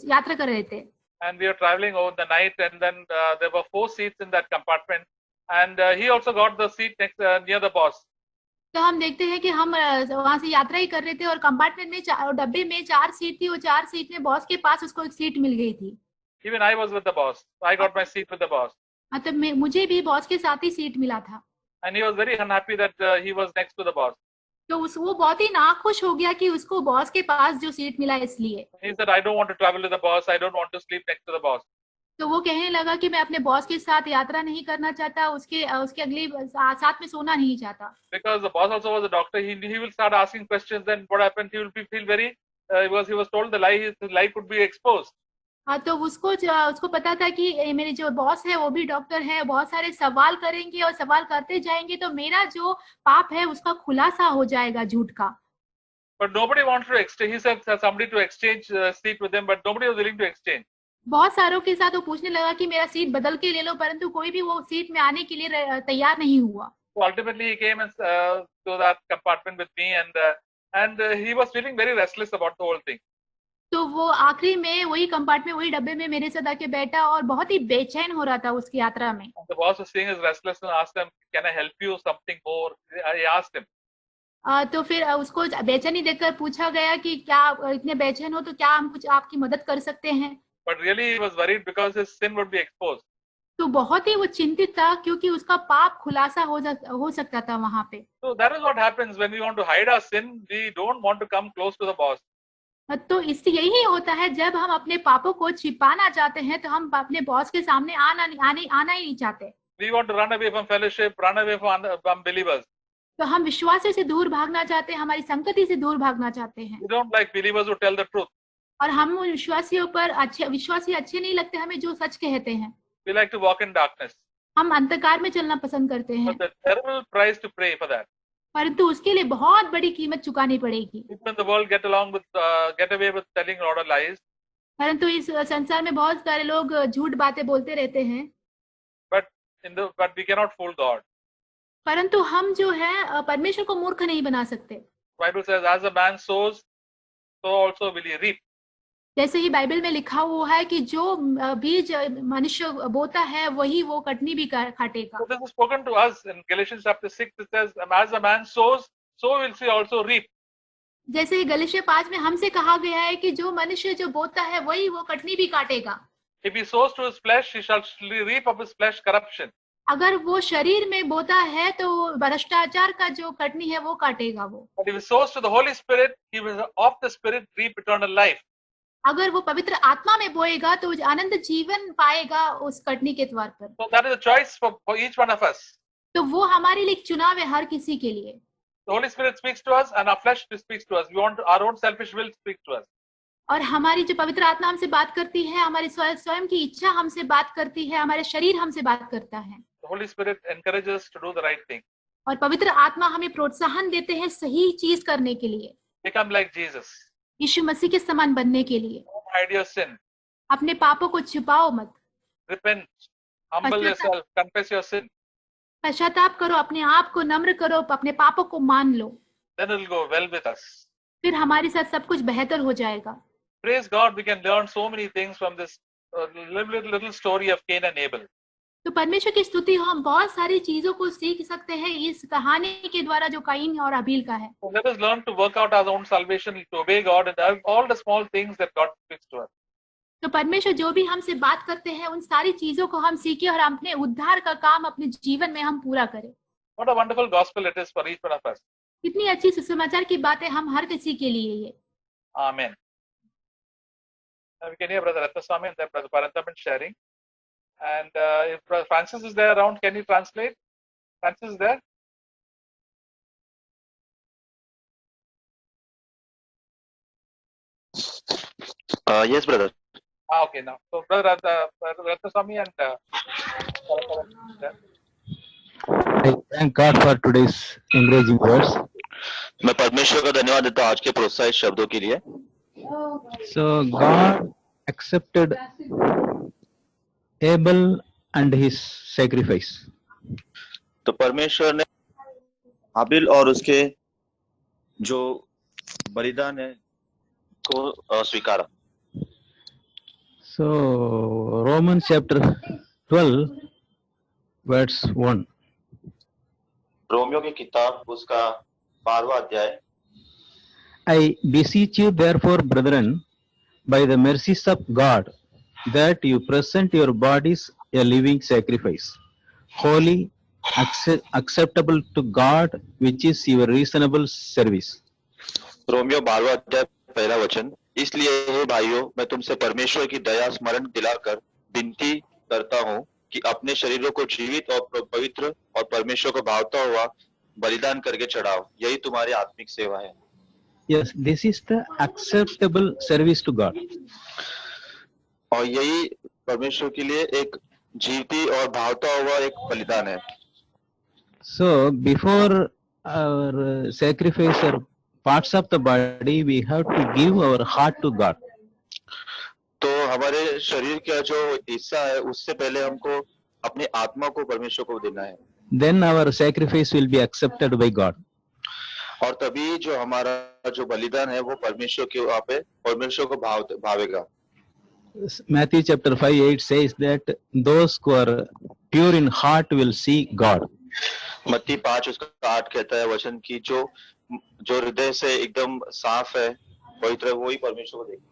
S3: यात्रा कर रहे थे।
S2: And we were traveling over the night, and then there were 4 seats in that compartment, and he also got the seat next near the boss.
S3: तो हम देखते हैं कि हम वहां से यात्रा ही कर रहे थे और कंपार्टमेंट में डब्बे में 4 सीट थी, वो 4 सीट में बॉस के पास उसको एक सीट मिल गई थी।
S2: Even I was with the boss. I got my seat with the boss.
S3: मतलब मुझे भी बॉस के साथ ही सीट मिला था।
S2: And he was very unhappy that he was next to the boss.
S3: तो वो बहुत ही नाखुश हो गया कि उसको बॉस के पास जो सीट मिला इसलिए।
S2: He said, I don't want to travel with the boss. I don't want to sleep next to the boss.
S3: तो वो कहने लगा कि मैं अपने बॉस के साथ यात्रा नहीं करना चाहता, उसके अगले साथ में सोना नहीं चाहता।
S2: Because the boss also was a doctor, he will start asking questions. Then what happened? He will feel very because he was told the lie, his lie could be exposed.
S3: हाँ, तो उसको पता था कि मेरे जो बॉस है वो भी डॉक्टर है, बहुत सारे सवाल करेंगे और सवाल करते जाएंगे तो मेरा जो पाप है उसका खुलासा हो जाएगा झूठ का।
S2: But nobody wanted to exchange. He said somebody to exchange seat with him, but nobody was willing to exchange.
S3: बहुत सारों के साथ वो पूछने लगा कि मेरा सीट बदल के ले लो, परंतु कोई भी वो सीट में आने के लिए तैयार नहीं हुआ।
S2: So ultimately, he came and to that compartment with me, and he was feeling very restless about the whole thing.
S3: तो वो आखिरी में वही कंपार्टमेंट, वही डब्बे में मेरे साथ आके बैठा और बहुत ही बेचैन हो रहा था उसकी यात्रा में।
S2: And the boss was seeing his restlessness and asked him, "Can I help you something more?" I asked him.
S3: तो फिर उसको बेचैनी देखकर पूछा गया कि क्या इतने बेचैन हो तो क्या हम कुछ आपकी मदद कर सकते हैं।
S2: But really, he was worried because his sin would be exposed.
S3: तो बहुत ही वो चिंतित था क्योंकि उसका पाप खुलासा हो सकता था वहां पे।
S2: So that is what happens when we want to hide our sin. We don't want to come close to the boss.
S3: तो इससे यही होता है, जब हम अपने पापों को छिपाना चाहते हैं तो हम अपने बॉस के सामने आना ही नहीं चाहते।
S2: We want to run away from fellowship, run away from believers.
S3: तो हम विश्वासियों से दूर भागना चाहते हैं, हमारी संगति से दूर भागना चाहते हैं।
S2: We don't like believers who tell the truth.
S3: और हम विश्वासियों पर विश्वासी अच्छे नहीं लगते हमें जो सच कहते हैं।
S2: We like to walk in darkness.
S3: हम अंधकार में चलना पसंद करते हैं।
S2: But the terrible price to pay for that.
S3: परंतु उसके लिए बहुत बड़ी कीमत चुकानी पड़ेगी।
S2: People in the world get away with telling a lot of lies.
S3: परंतु इस संसार में बहुत सारे लोग झूठ बातें बोलते रहते हैं।
S2: But we cannot fool God.
S3: परंतु हम जो है परमेश्वर को मूर्ख नहीं बना सकते।
S2: Bible says, "As a man sows, so also will he reap."
S3: जैसे ही बाइबल में लिखा हुआ है कि जो बीज मनुष्य बोता है वही वो कटनी भी काटेगा।
S2: So this is spoken to us in Galatians chapter 6. It says, "As a man sows, so will he also reap."
S3: जैसे गलातिया 5 में हमसे कहा गया है कि जो मनुष्य जो बोता है वही वो कटनी भी काटेगा।
S2: If he sows to his flesh, he shall reap of his flesh corruption.
S3: अगर वो शरीर में बोता है तो भ्रष्टाचार का जो कटनी है वो काटेगा वो।
S2: But if he sows to the Holy Spirit, he will of the Spirit reap eternal life.
S3: अगर वो पवित्र आत्मा में बोएगा तो आनंद जीवन पाएगा उस कटनी के द्वार पर।
S2: So that is a choice for each one of us.
S3: तो वो हमारे लिए चुनाव है हर किसी के लिए।
S2: The Holy Spirit speaks to us, and our flesh speaks to us. We want our own selfish will speak to us.
S3: और हमारी जो पवित्र आत्मा हमसे बात करती है, हमारी स्वयं की इच्छा हमसे बात करती है, हमारे शरीर हमसे बात करता है।
S2: The Holy Spirit encourages us to do the right thing.
S3: और पवित्र आत्मा हमें प्रोत्साहन देते हैं सही चीज करने के लिए।
S2: Become like Jesus.
S3: यीशु मसीह के समान बनने के लिए।
S2: Don't hide your sin.
S3: अपने पापों को छुपाओ मत।
S2: Repent. Humble yourself. Confess your sin.
S3: पश्चाताप करो, अपने आप को नम्र करो, अपने पापों को मान लो।
S2: Then it will go well with us.
S3: फिर हमारे साथ सब कुछ बेहतर हो जाएगा।
S2: Praise God, we can learn so many things from this little story of Cain and Abel.
S3: तो परमेश्वर की स्तुति हो, हम बहुत सारी चीजों को सीख सकते हैं इस कहानी के द्वारा जो काइन और अबील का है।
S2: So let us learn to work out our own salvation, to obey God, and all the small things that God speaks to us.
S3: तो परमेश्वर जो भी हमसे बात करते हैं उन सारी चीजों को हम सीखें और अपने उद्धार का काम अपने जीवन में हम पूरा करें।
S2: What a wonderful gospel it is for each one of us.
S3: कितनी अच्छी सुसमाचार की बातें हम हर किसी के लिए ये।
S2: Amen. Now we can hear Brother Ratnaswamy and then Brother Parantapan sharing. And if Brother Francis is there around, can you translate? Francis is there?
S5: Yes, brother.
S2: Okay, now. So Brother Ratnaswamy and Parantapan is there.
S6: I thank God for today's encouraging words.
S5: मैं परमेश्वर का धन्यवाद देता हूँ आज के प्रोत्साहित शब्दों के लिए।
S6: So God accepted Abel and his sacrifice.
S5: तो परमेश्वर ने हाबिल और उसके जो बलिदान है को स्वीकारा।
S6: So Romans chapter 12 verse 1.
S5: Romeo की किताब उसका 12वां अध्याय।
S6: I beseech you therefore, brethren, by the mercies of God, that you present your bodies a living sacrifice, holy, acceptable to God, which is your reasonable service.
S5: Romeo 12वां अध्याय पहला वचन। इसलिए हे भाइयों, मैं तुमसे परमेश्वर की दया स्मरण दिलाकर विनती करता हूँ कि अपने शरीरों को जीवित और पवित्र और परमेश्वर को भावता हुआ बलिदान करके चढ़ाओ, यही तुम्हारी आत्मिक सेवा है।
S6: Yes, this is the acceptable service to God.
S5: और यही परमेश्वर के लिए एक जीवती और भावता हुआ एक बलिदान है।
S6: So before our sacrifice or parts of the body, we have to give our heart to God.
S5: तो हमारे शरीर का जो हिस्सा है उससे पहले हमको अपनी आत्मा को परमेश्वर को देना है,
S6: Then our sacrifice will be accepted by God.
S5: और तभी जो हमारा जो बलिदान है वो परमेश्वर के वहाँ पे परमेश्वर को भावेगा।
S6: Matthew chapter 5:8 says that those who are pure in heart will see God.
S5: मत्ती 5 उसका 8 कहता है वचन की जो हृदय से एकदम साफ है पवित्र है वही परमेश्वर को देखेगा।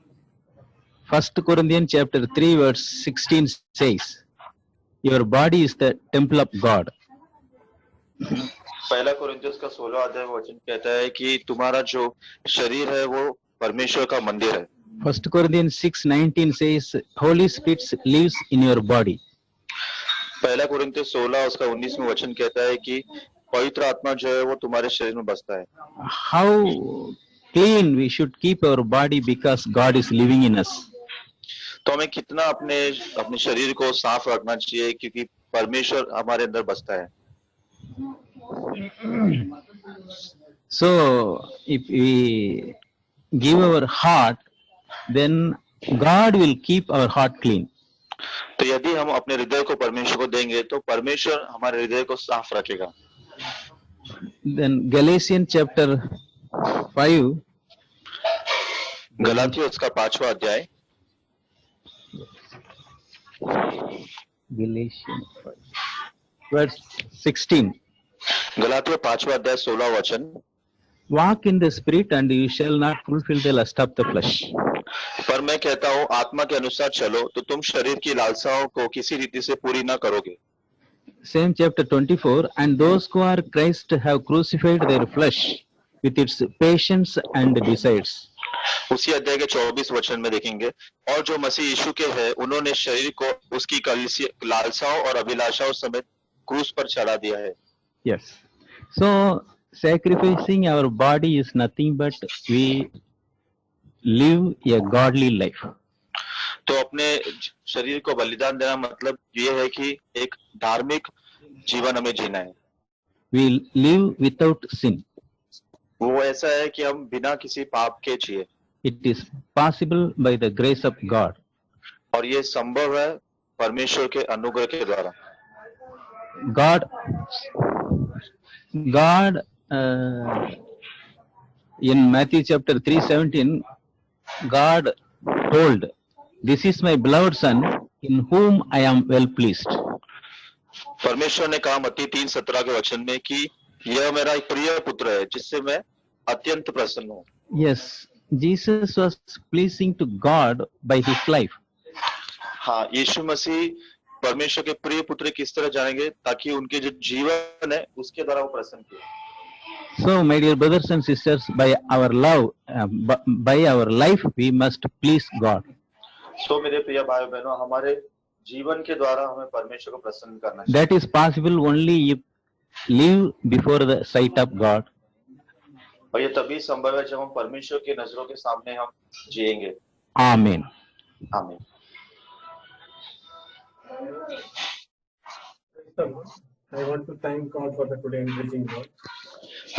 S6: 1 Corinthians chapter 3 verse 16 says, your body is the temple of God.
S5: पहला कोरिन्थियों का 16 अध्याय वचन कहता है कि तुम्हारा जो शरीर है वो परमेश्वर का मंदिर है।
S6: 1 Corinthians 6:19 says, Holy Spirit lives in your body.
S5: पहला कोरिन्थियों 16 उसका 19 में वचन कहता है कि पवित्र आत्मा जो है वो तुम्हारे शरीर में बसता है।
S6: How clean we should keep our body because God is living in us.
S5: तो हमें कितना अपने शरीर को साफ रखना चाहिए क्योंकि परमेश्वर हमारे अंदर बसता है।
S6: So if we give our heart, then God will keep our heart clean.
S5: तो यदि हम अपने हृदय को परमेश्वर को देंगे तो परमेश्वर हमारे हृदय को साफ रखेगा।
S6: Then Galatians chapter 5,
S5: गलातियों उसका 5वां अध्याय,
S6: Galatians 5, verse 16.
S5: गलातियों 5वां अध्याय 16 वचन,
S6: Walk in the spirit and you shall not fulfill the lust of the flesh.
S5: पर मैं कहता हूँ आत्मा के अनुसार चलो तो तुम शरीर की लालसाओं को किसी रीति से पूरी न करोगे।
S6: Same chapter 24, and those who are Christ have crucified their flesh with its passions and desires.
S5: उसी अध्याय के 24 वचन में देखेंगे, और जो मसीह यीशु के हैं उन्होंने शरीर को उसकी लालसाओं और अभिलाषाओं समेत क्रूस पर चढ़ा दिया है।
S6: Yes. So sacrificing our body is nothing but we live a godly life.
S5: तो अपने शरीर को बलिदान देना मतलब ये है कि एक धार्मिक जीवन हमें जीना है।
S6: We live without sin.
S5: वो ऐसा है कि हम बिना किसी पाप के जिए।
S6: It is possible by the grace of God.
S5: और ये संभव है परमेश्वर के अनुग्रह के द्वारा।
S6: God in Matthew chapter 3:17, God told, "This is my beloved son, in whom I am well pleased."
S5: परमेश्वर ने कहा मत्ती 3:17 के वचन में कि यह मेरा एक प्रिय पुत्र है जिससे मैं अत्यंत प्रसन्न हूँ।
S6: Yes, Jesus was pleasing to God by his life.
S5: हाँ, यीशु मसीह परमेश्वर के प्रिय पुत्र किस तरह जानेंगे ताकि उनके जो जीवन है उसके द्वारा वो प्रसन्न किए।
S6: So, my dear brothers and sisters, by our love, by our life, we must please God.
S5: सो मेरे प्रिय भाई बहनों, हमारे जीवन के द्वारा हमें परमेश्वर को प्रसन्न करना चाहिए।
S6: That is possible only if live before the sight of God.
S5: और ये तभी संभव है जब हम परमेश्वर की नजरों के सामने हम जिएंगे।
S6: Amen.
S5: आमीन।
S7: I want to thank God for the today encouraging word.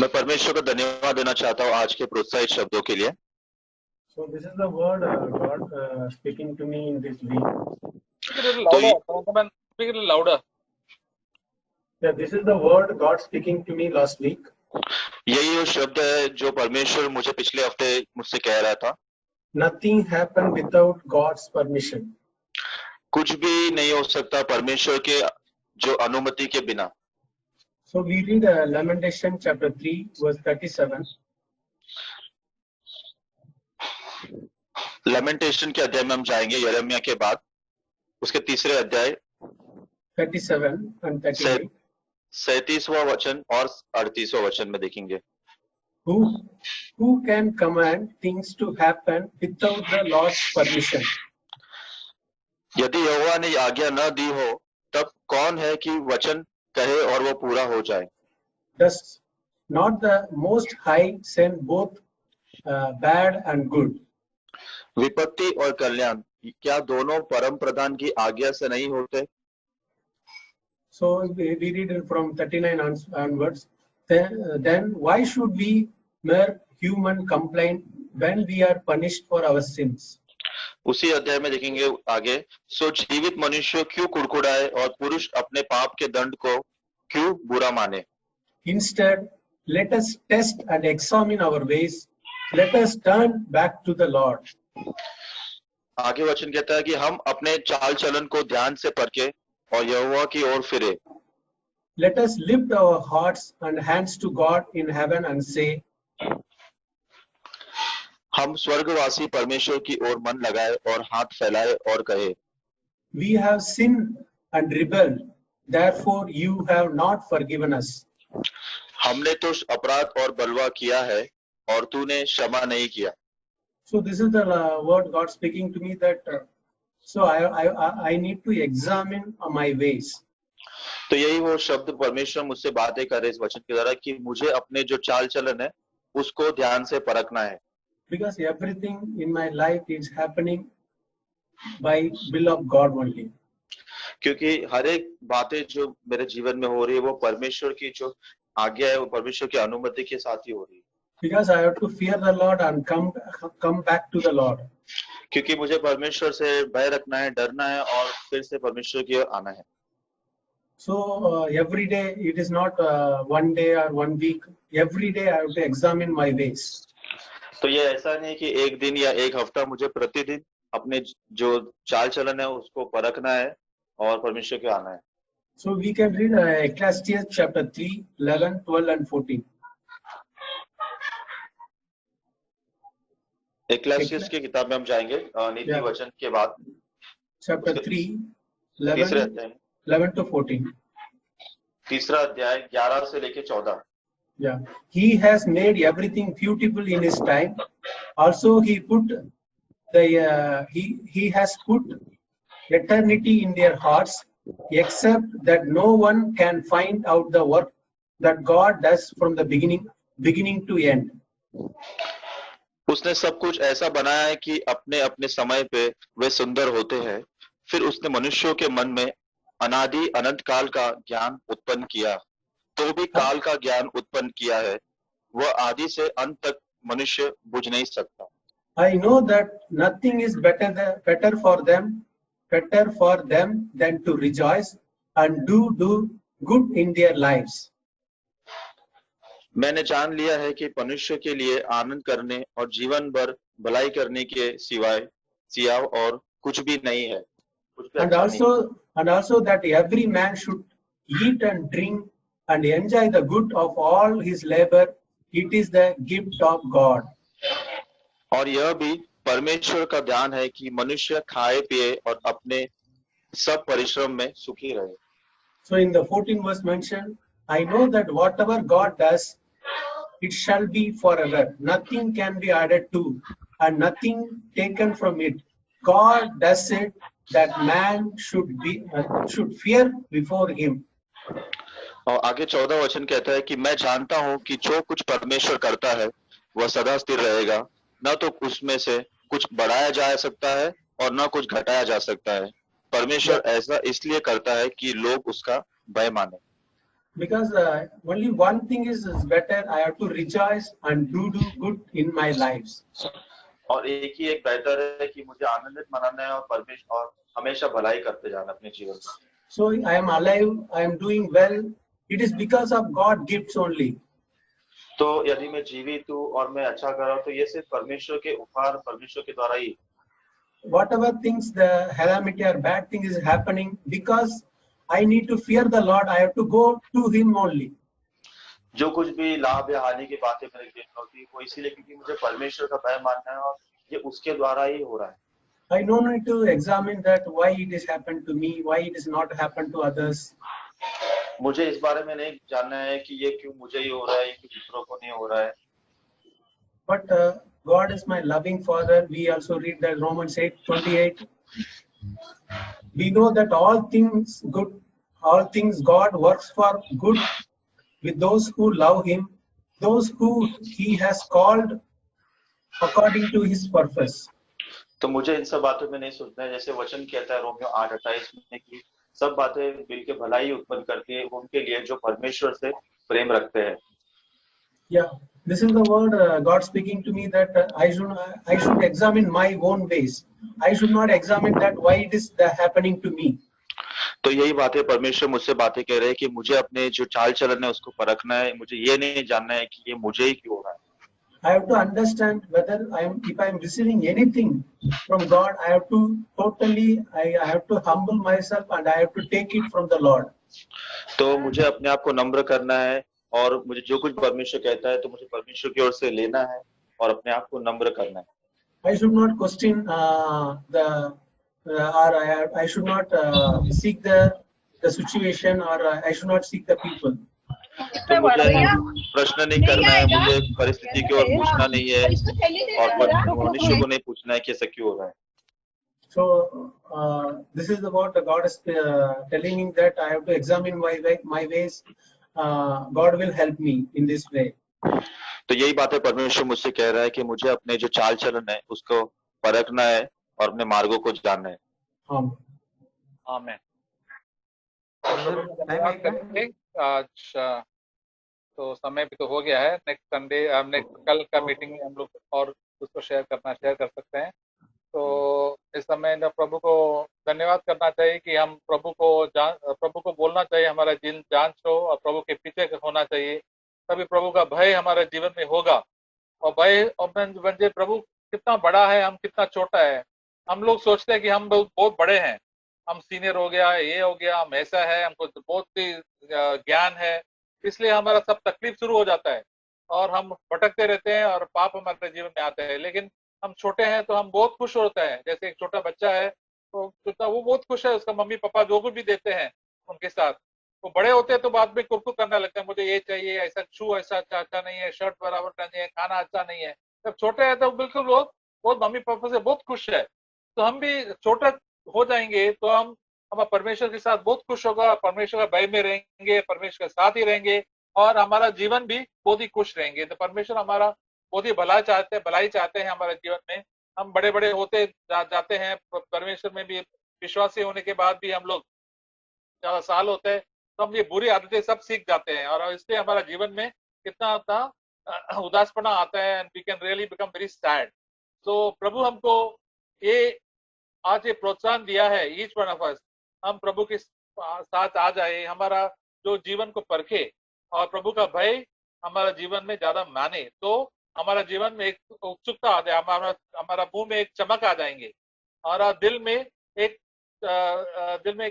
S5: मैं परमेश्वर को धन्यवाद देना चाहता हूँ आज के प्रोत्साहित शब्दों के लिए।
S7: So this is the word God speaking to me in this week.
S2: Speak a little louder. Speak a little louder.
S7: Yeah, this is the word God speaking to me last week.
S5: यही वो शब्द है जो परमेश्वर मुझे पिछले हफ्ते मुझसे कह रहा था।
S7: Nothing happened without God's permission.
S5: कुछ भी नहीं हो सकता परमेश्वर के जो अनुमति के बिना।
S7: So we read Lamentation chapter 3 verse 37.
S5: Lamentation के अध्याय में हम जाएंगे यिर्मयाह के बाद, उसके तीसरे अध्याय
S7: 37 and 38.
S5: 37वां वचन और 38वां वचन में देखेंगे।
S7: Who can command things to happen without the Lord's permission?
S5: यदि यहोवा ने आज्ञा न दी हो तब कौन है कि वचन कहे और वो पूरा हो जाए।
S7: Does not the Most High send both bad and good?
S5: विपत्ति और कल्याण क्या दोनों परम प्रधान की आज्ञा से नहीं होते?
S7: So we read it from 39 onwards. Then why should we mere human complain when we are punished for our sins?
S5: उसी अध्याय में देखेंगे आगे, सो जीवित मनुष्य क्यों कुड़कुड़ाए और पुरुष अपने पाप के दंड को क्यों बुरा माने।
S7: Instead, let us test and examine our ways. Let us turn back to the Lord.
S5: आगे वचन कहता है कि हम अपने चाल चलन को ध्यान से परखें और यहोवा की ओर फिरे।
S7: Let us lift our hearts and hands to God in heaven and say,
S5: हम स्वर्गवासी परमेश्वर की ओर मन लगाए और हाथ फैलाए और कहे,
S7: we have sinned and rebelled, therefore you have not forgiven us.
S5: हमने तो अपराध और बलवा किया है और तूने क्षमा नहीं किया।
S7: So this is the word God speaking to me that so I need to examine my ways.
S5: तो यही वो शब्द परमेश्वर मुझसे बातें करे इस वचन के द्वारा कि मुझे अपने जो चाल चलन है उसको ध्यान से परखना है।
S7: Because everything in my life is happening by will of God only.
S5: क्योंकि हर एक बातें जो मेरे जीवन में हो रही है वो परमेश्वर की जो आज्ञा है वो परमेश्वर की अनुमति के साथ ही हो रही है।
S7: Because I have to fear the Lord and come back to the Lord.
S5: क्योंकि मुझे परमेश्वर से भय रखना है, डरना है और फिर से परमेश्वर की ओर आना है।
S7: So every day it is not one day or 1 week. Every day I have to examine my ways.
S5: तो ये ऐसा नहीं कि एक दिन या एक हफ्ता, मुझे प्रतिदिन अपने जो चाल चलन है उसको परखना है और परमेश्वर के आना है।
S7: So we can read Ecclesiastes chapter 3, 11, 12 and 14.
S5: इक्लेसियास की किताब में हम जाएंगे नीति वचन के बाद।
S7: Chapter 3,
S5: तीसरे
S7: 11,
S5: अध्याय
S7: 11 to 14.
S5: तीसरा अध्याय 11 से लेके 14।
S7: Yeah, he has made everything beautiful in his time. Also, he put the he has put eternity in their hearts, except that no one can find out the work that God does from the beginning to end.
S5: उसने सब कुछ ऐसा बनाया है कि अपने अपने समय पे वे सुंदर होते हैं। फिर उसने मनुष्यों के मन में अनादि अनंत काल का ज्ञान उत्पन्न किया, तो भी काल का ज्ञान उत्पन्न किया है, वह आदि से अंत तक मनुष्य बुझ नहीं सकता।
S7: I know that nothing is better for them than to rejoice and do good in their lives.
S5: मैंने जान लिया है कि मनुष्य के लिए आनंद करने और जीवन भर भलाई करने के सिवा और कुछ भी नहीं है।
S7: And also that every man should eat and drink and enjoy the good of all his labor. It is the gift of God.
S5: और यह भी परमेश्वर का दान है कि मनुष्य खाए पिए और अपने सब परिश्रम में सुखी रहे।
S7: So in the 14th verse mentioned, I know that whatever God does, it shall be forever. Nothing can be added to and nothing taken from it. God does it that man should fear before him.
S5: और आगे 14 वचन कहता है कि मैं जानता हूं कि जो कुछ परमेश्वर करता है वह सदा स्थिर रहेगा, न तो उसमें से कुछ बढ़ाया जा सकता है और न कुछ घटाया जा सकता है। परमेश्वर ऐसा इसलिए करता है कि लोग उसका भय माने।
S7: Because only one thing is better, I have to rejoice and do good in my lives.
S5: और एक ही एक बेहतर है कि मुझे आनंदित मनाना है और परमेश्वर और हमेशा भलाई करते जाना अपने जीवन में।
S7: So I am alive, I am doing well. It is because of God gifts only.
S5: तो यदि मैं जीवित हूँ और मैं अच्छा कर रहा हूँ तो ये सिर्फ परमेश्वर के उपहार, परमेश्वर के द्वारा ही।
S7: Whatever things the calamity or bad thing is happening, because I need to fear the Lord, I have to go to Him only.
S5: जो कुछ भी लाभ या हानि की बातें मेरे जीवन में होती है वो इसीलिए क्योंकि मुझे परमेश्वर का भय मानना है और ये उसके द्वारा ही हो रहा है।
S7: I don't need to examine that why it has happened to me, why it has not happened to others.
S5: मुझे इस बारे में नहीं जानना है कि ये क्यों मुझे ही हो रहा है, ये क्यों दूसरों को नहीं हो रहा है।
S7: But God is my loving Father. We also read that Romans 8:28. We know that all things God works for good with those who love Him, those who He has called according to His purpose.
S5: तो मुझे इन सब बातों में नहीं सोचना है, जैसे वचन कहता है रोमियो 8:28 में कि सब बातें मिल के भलाई उत्पन्न करती है उनके लिए जो परमेश्वर से प्रेम रखते हैं।
S7: Yeah, this is the word God speaking to me that I should examine my own ways. I should not examine that why it is happening to me.
S5: तो यही बात है, परमेश्वर मुझसे बातें कह रहे हैं कि मुझे अपने जो चाल चलन है उसको परखना है, मुझे ये नहीं जानना है कि ये मुझे ही क्यों हो रहा है.
S7: I have to understand whether if I am receiving anything from God, I have to I have to humble myself and I have to take it from the Lord.
S5: तो मुझे अपने आप को नम्र करना है और मुझे जो कुछ परमेश्वर कहता है तो मुझे परमेश्वर की ओर से लेना है और अपने आप को नम्र करना है.
S7: I should not question I should not seek the situation, or I should not seek the people.
S5: तो मुझे प्रश्न नहीं करना है, मुझे परिस्थिति की ओर पूछना नहीं है और मनुष्य को नहीं पूछना है कि ऐसा क्यों हो रहा है.
S7: So this is about God is telling me that I have to examine my ways. God will help me in this way.
S5: तो यही बात है, परमेश्वर मुझसे कह रहा है कि मुझे अपने जो चाल चलन है उसको परखना है और अपने मार्गों को जानना है.
S2: आमीन. धन्यवाद करेंगे. आज तो समय भी तो हो गया है. नेक्स्ट संडे कल का मीटिंग में हम लोग और उसको शेयर कर सकते हैं. तो इस समय प्रभु को धन्यवाद करना चाहिए कि हम प्रभु को बोलना चाहिए, हमारा जांच हो और प्रभु के पीछे होना चाहिए, तभी प्रभु का भय हमारे जीवन में होगा. और भय बंजे प्रभु कितना बड़ा है, हम कितना छोटा है. हम लोग सोचते हैं कि हम बहुत बड़े हैं, हम सीनियर हो गया, ये हो गया, हम ऐसा है, हमको बहुत ही ज्ञान है, इसलिए हमारा सब तकलीफ शुरू हो जाता है और हम भटकते रहते हैं और पाप हमारे जीवन में आते हैं. लेकिन हम छोटे हैं तो हम बहुत खुश होते हैं. जैसे एक छोटा बच्चा है तो वो बहुत खुश है, उसका मम्मी पापा जो कुछ भी देते हैं उनके साथ. वो बड़े होते हैं तो बाद में कुरकुर करने लगते हैं, मुझे ये चाहिए, ऐसा शू ऐसा अच्छा नहीं है, शर्ट बराबर नहीं है, खाना अच्छा नहीं है. जब छोटे हैं तो बिल्कुल वो बहुत मम्मी पापा से बहुत खुश है. तो हम भी छोटा हो जाएंगे तो हम परमेश्वर के साथ बहुत खुश होगा, परमेश्वर का भय में रहेंगे, परमेश्वर के साथ ही रहेंगे और हमारा जीवन भी बहुत ही खुश रहेंगे. तो परमेश्वर हमारा बहुत ही भलाई चाहते हैं हमारे जीवन में. हम बड़े बड़े होते जाते हैं, परमेश्वर में भी विश्वासी होने के बाद भी हम लोग ज्यादा साल होते हैं तो हम ये बुरी आदतें सब सीख जाते हैं और इसलिए हमारा जीवन में कितना उदासपना आता है and we can really become very sad. तो प्रभु हमको ये आज ये प्रोत्साहन दिया है, ईच वन ऑफ अस, हम प्रभु के साथ आ जाए, हमारा जो जीवन को परखे और प्रभु का भय हमारा जीवन में ज्यादा माने, तो हमारा जीवन में एक उत्सुकता आ जाए, हमारा मुंह में एक चमक आ जाएंगे और दिल में एक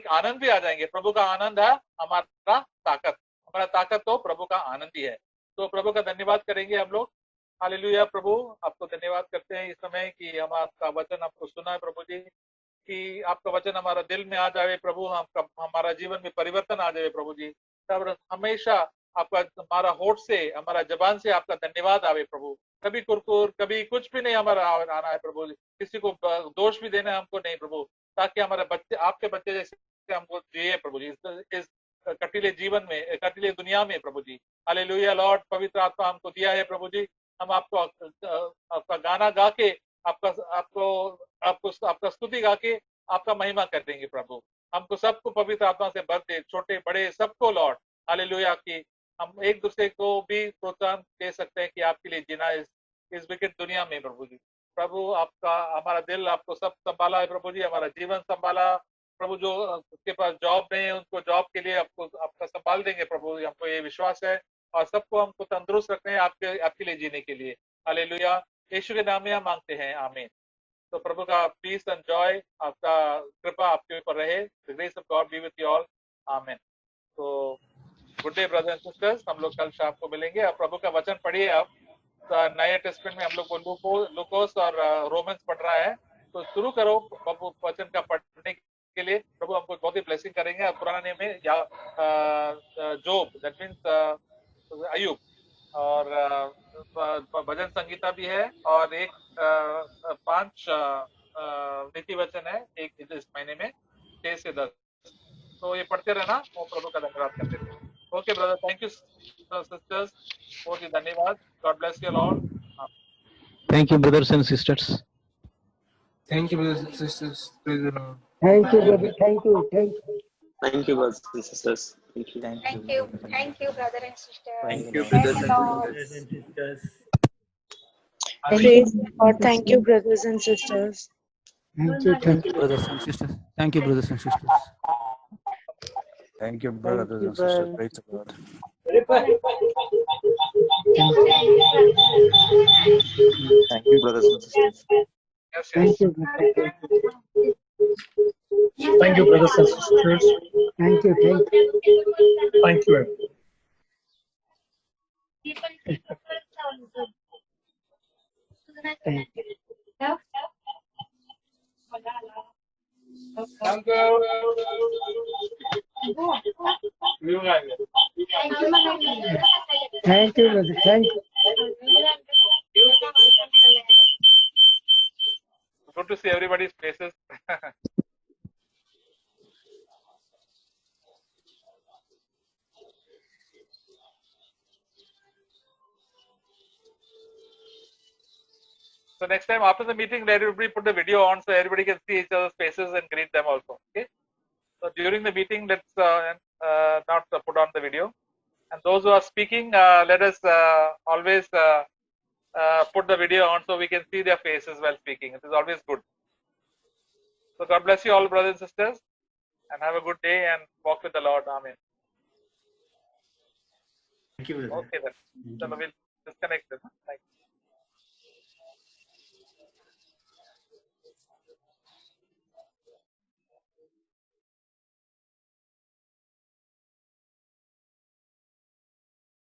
S2: आनंद भी आ जाएंगे. प्रभु का आनंद है हमारा ताकत तो प्रभु का आनंद ही है. तो प्रभु का धन्यवाद करेंगे हम लोग. हालेलुया. प्रभु आपको धन्यवाद करते हैं इस समय कि हम आपका वचन आपको सुना है प्रभु जी, कि आपका वचन हमारा दिल में आ जाए प्रभु, हमारा जीवन में परिवर्तन आ जाए प्रभु जी. तब हमेशा आपका हमारा होठ से, हमारा जबान से आपका धन्यवाद आवे प्रभु. कभी कुरकुर, कभी कुछ भी नहीं हमारा आना है प्रभु जी, किसी को दोष भी देना हमको नहीं प्रभु, ताकि हमारे बच्चे आपके बच्चे जैसे हमको जिए प्रभु जी इस कटीले जीवन में, कटीले दुनिया में प्रभु जी. हालेलुया. लॉर्ड, पवित्र आत्मा हमको दिया है प्रभु जी, हम आपका गाना गा के आपका स्तुति गा के आपका महिमा कर देंगे प्रभु. हमको सबको पवित्र आत्मा से भर दे, छोटे बड़े सबको लॉर्ड. हालेलुया. कि हम एक दूसरे को भी प्रोत्साहन दे सकते हैं कि आपके लिए जीना इस विकट दुनिया में प्रभु जी. प्रभु आपका हमारा दिल आपको सब संभाला है प्रभु जी, हमारा जीवन संभाला प्रभु. जो उसके पास जॉब नहीं है उनको जॉब के लिए आपका संभाल देंगे प्रभु, हमको ये विश्वास है. और सबको हमको तंदुरुस्त रखते हैं आपके लिए जीने के लिए. हालेलुया. यीशु के नाम में हम मांगते हैं, आमीन. तो प्रभु का पीस एंड जॉय, आपका कृपा आपके ऊपर रहे. The grace of God B with you all, आमीन. तो good day brothers and sisters, हम लोग कल शाम को मिलेंगे. अब प्रभु का वचन पढ़िए. आप नए टेस्टमेंट में हम लोग को लूकोस और रोमन्स पढ़ रहा है, तो शुरू करो प्रभु वचन का पढ़ने के लिए. प्रभु हमको बहुत ही ब्लेसिंग करेंगे. पुराना नियम में या जोब, दैट मीन्स अय्यूब, और भजन संगीता भी है और एक 5 नीति वचन है एक इस महीने में 6 से 10. तो ये पढ़ते रहना और प्रभु का धन्यवाद करते रहे. Okay brother, thank you sisters, बहुत ही धन्यवाद. God bless you all.
S6: Thank you, brothers and sisters.
S8: Thank you, brothers and sisters. Praise the Lord.
S1: Thank you, brother. Thank you.
S9: Thank you, brothers and sisters. Thank you.
S10: Thank you, brother and sister.
S9: Thank you, brothers and sisters.
S10: Praise God. Thank you, brothers and sisters.
S8: Thank you, brothers and sisters. Thank you, brothers and sisters.
S11: Thank you, brothers and sisters. Praise the Lord. Thank you, brothers and sisters.
S2: Yes, yes.
S12: Thank you, brothers and sisters. Thank you. Thank you. Thank you, brother. Thank you.
S2: Good to see everybody's faces. So next time after the meeting, let everybody put the video on so everybody can see each other's faces and greet them also. Okay. So during the meeting, let's not put on the video. And those who are speaking, let us always put the video on so we can see their faces while speaking. It is always good. So God bless you all, brothers and sisters, and have a good day and walk with the Lord. Amen.
S13: Thank you, brother.
S2: Okay then. So we'll disconnect this. Thank you.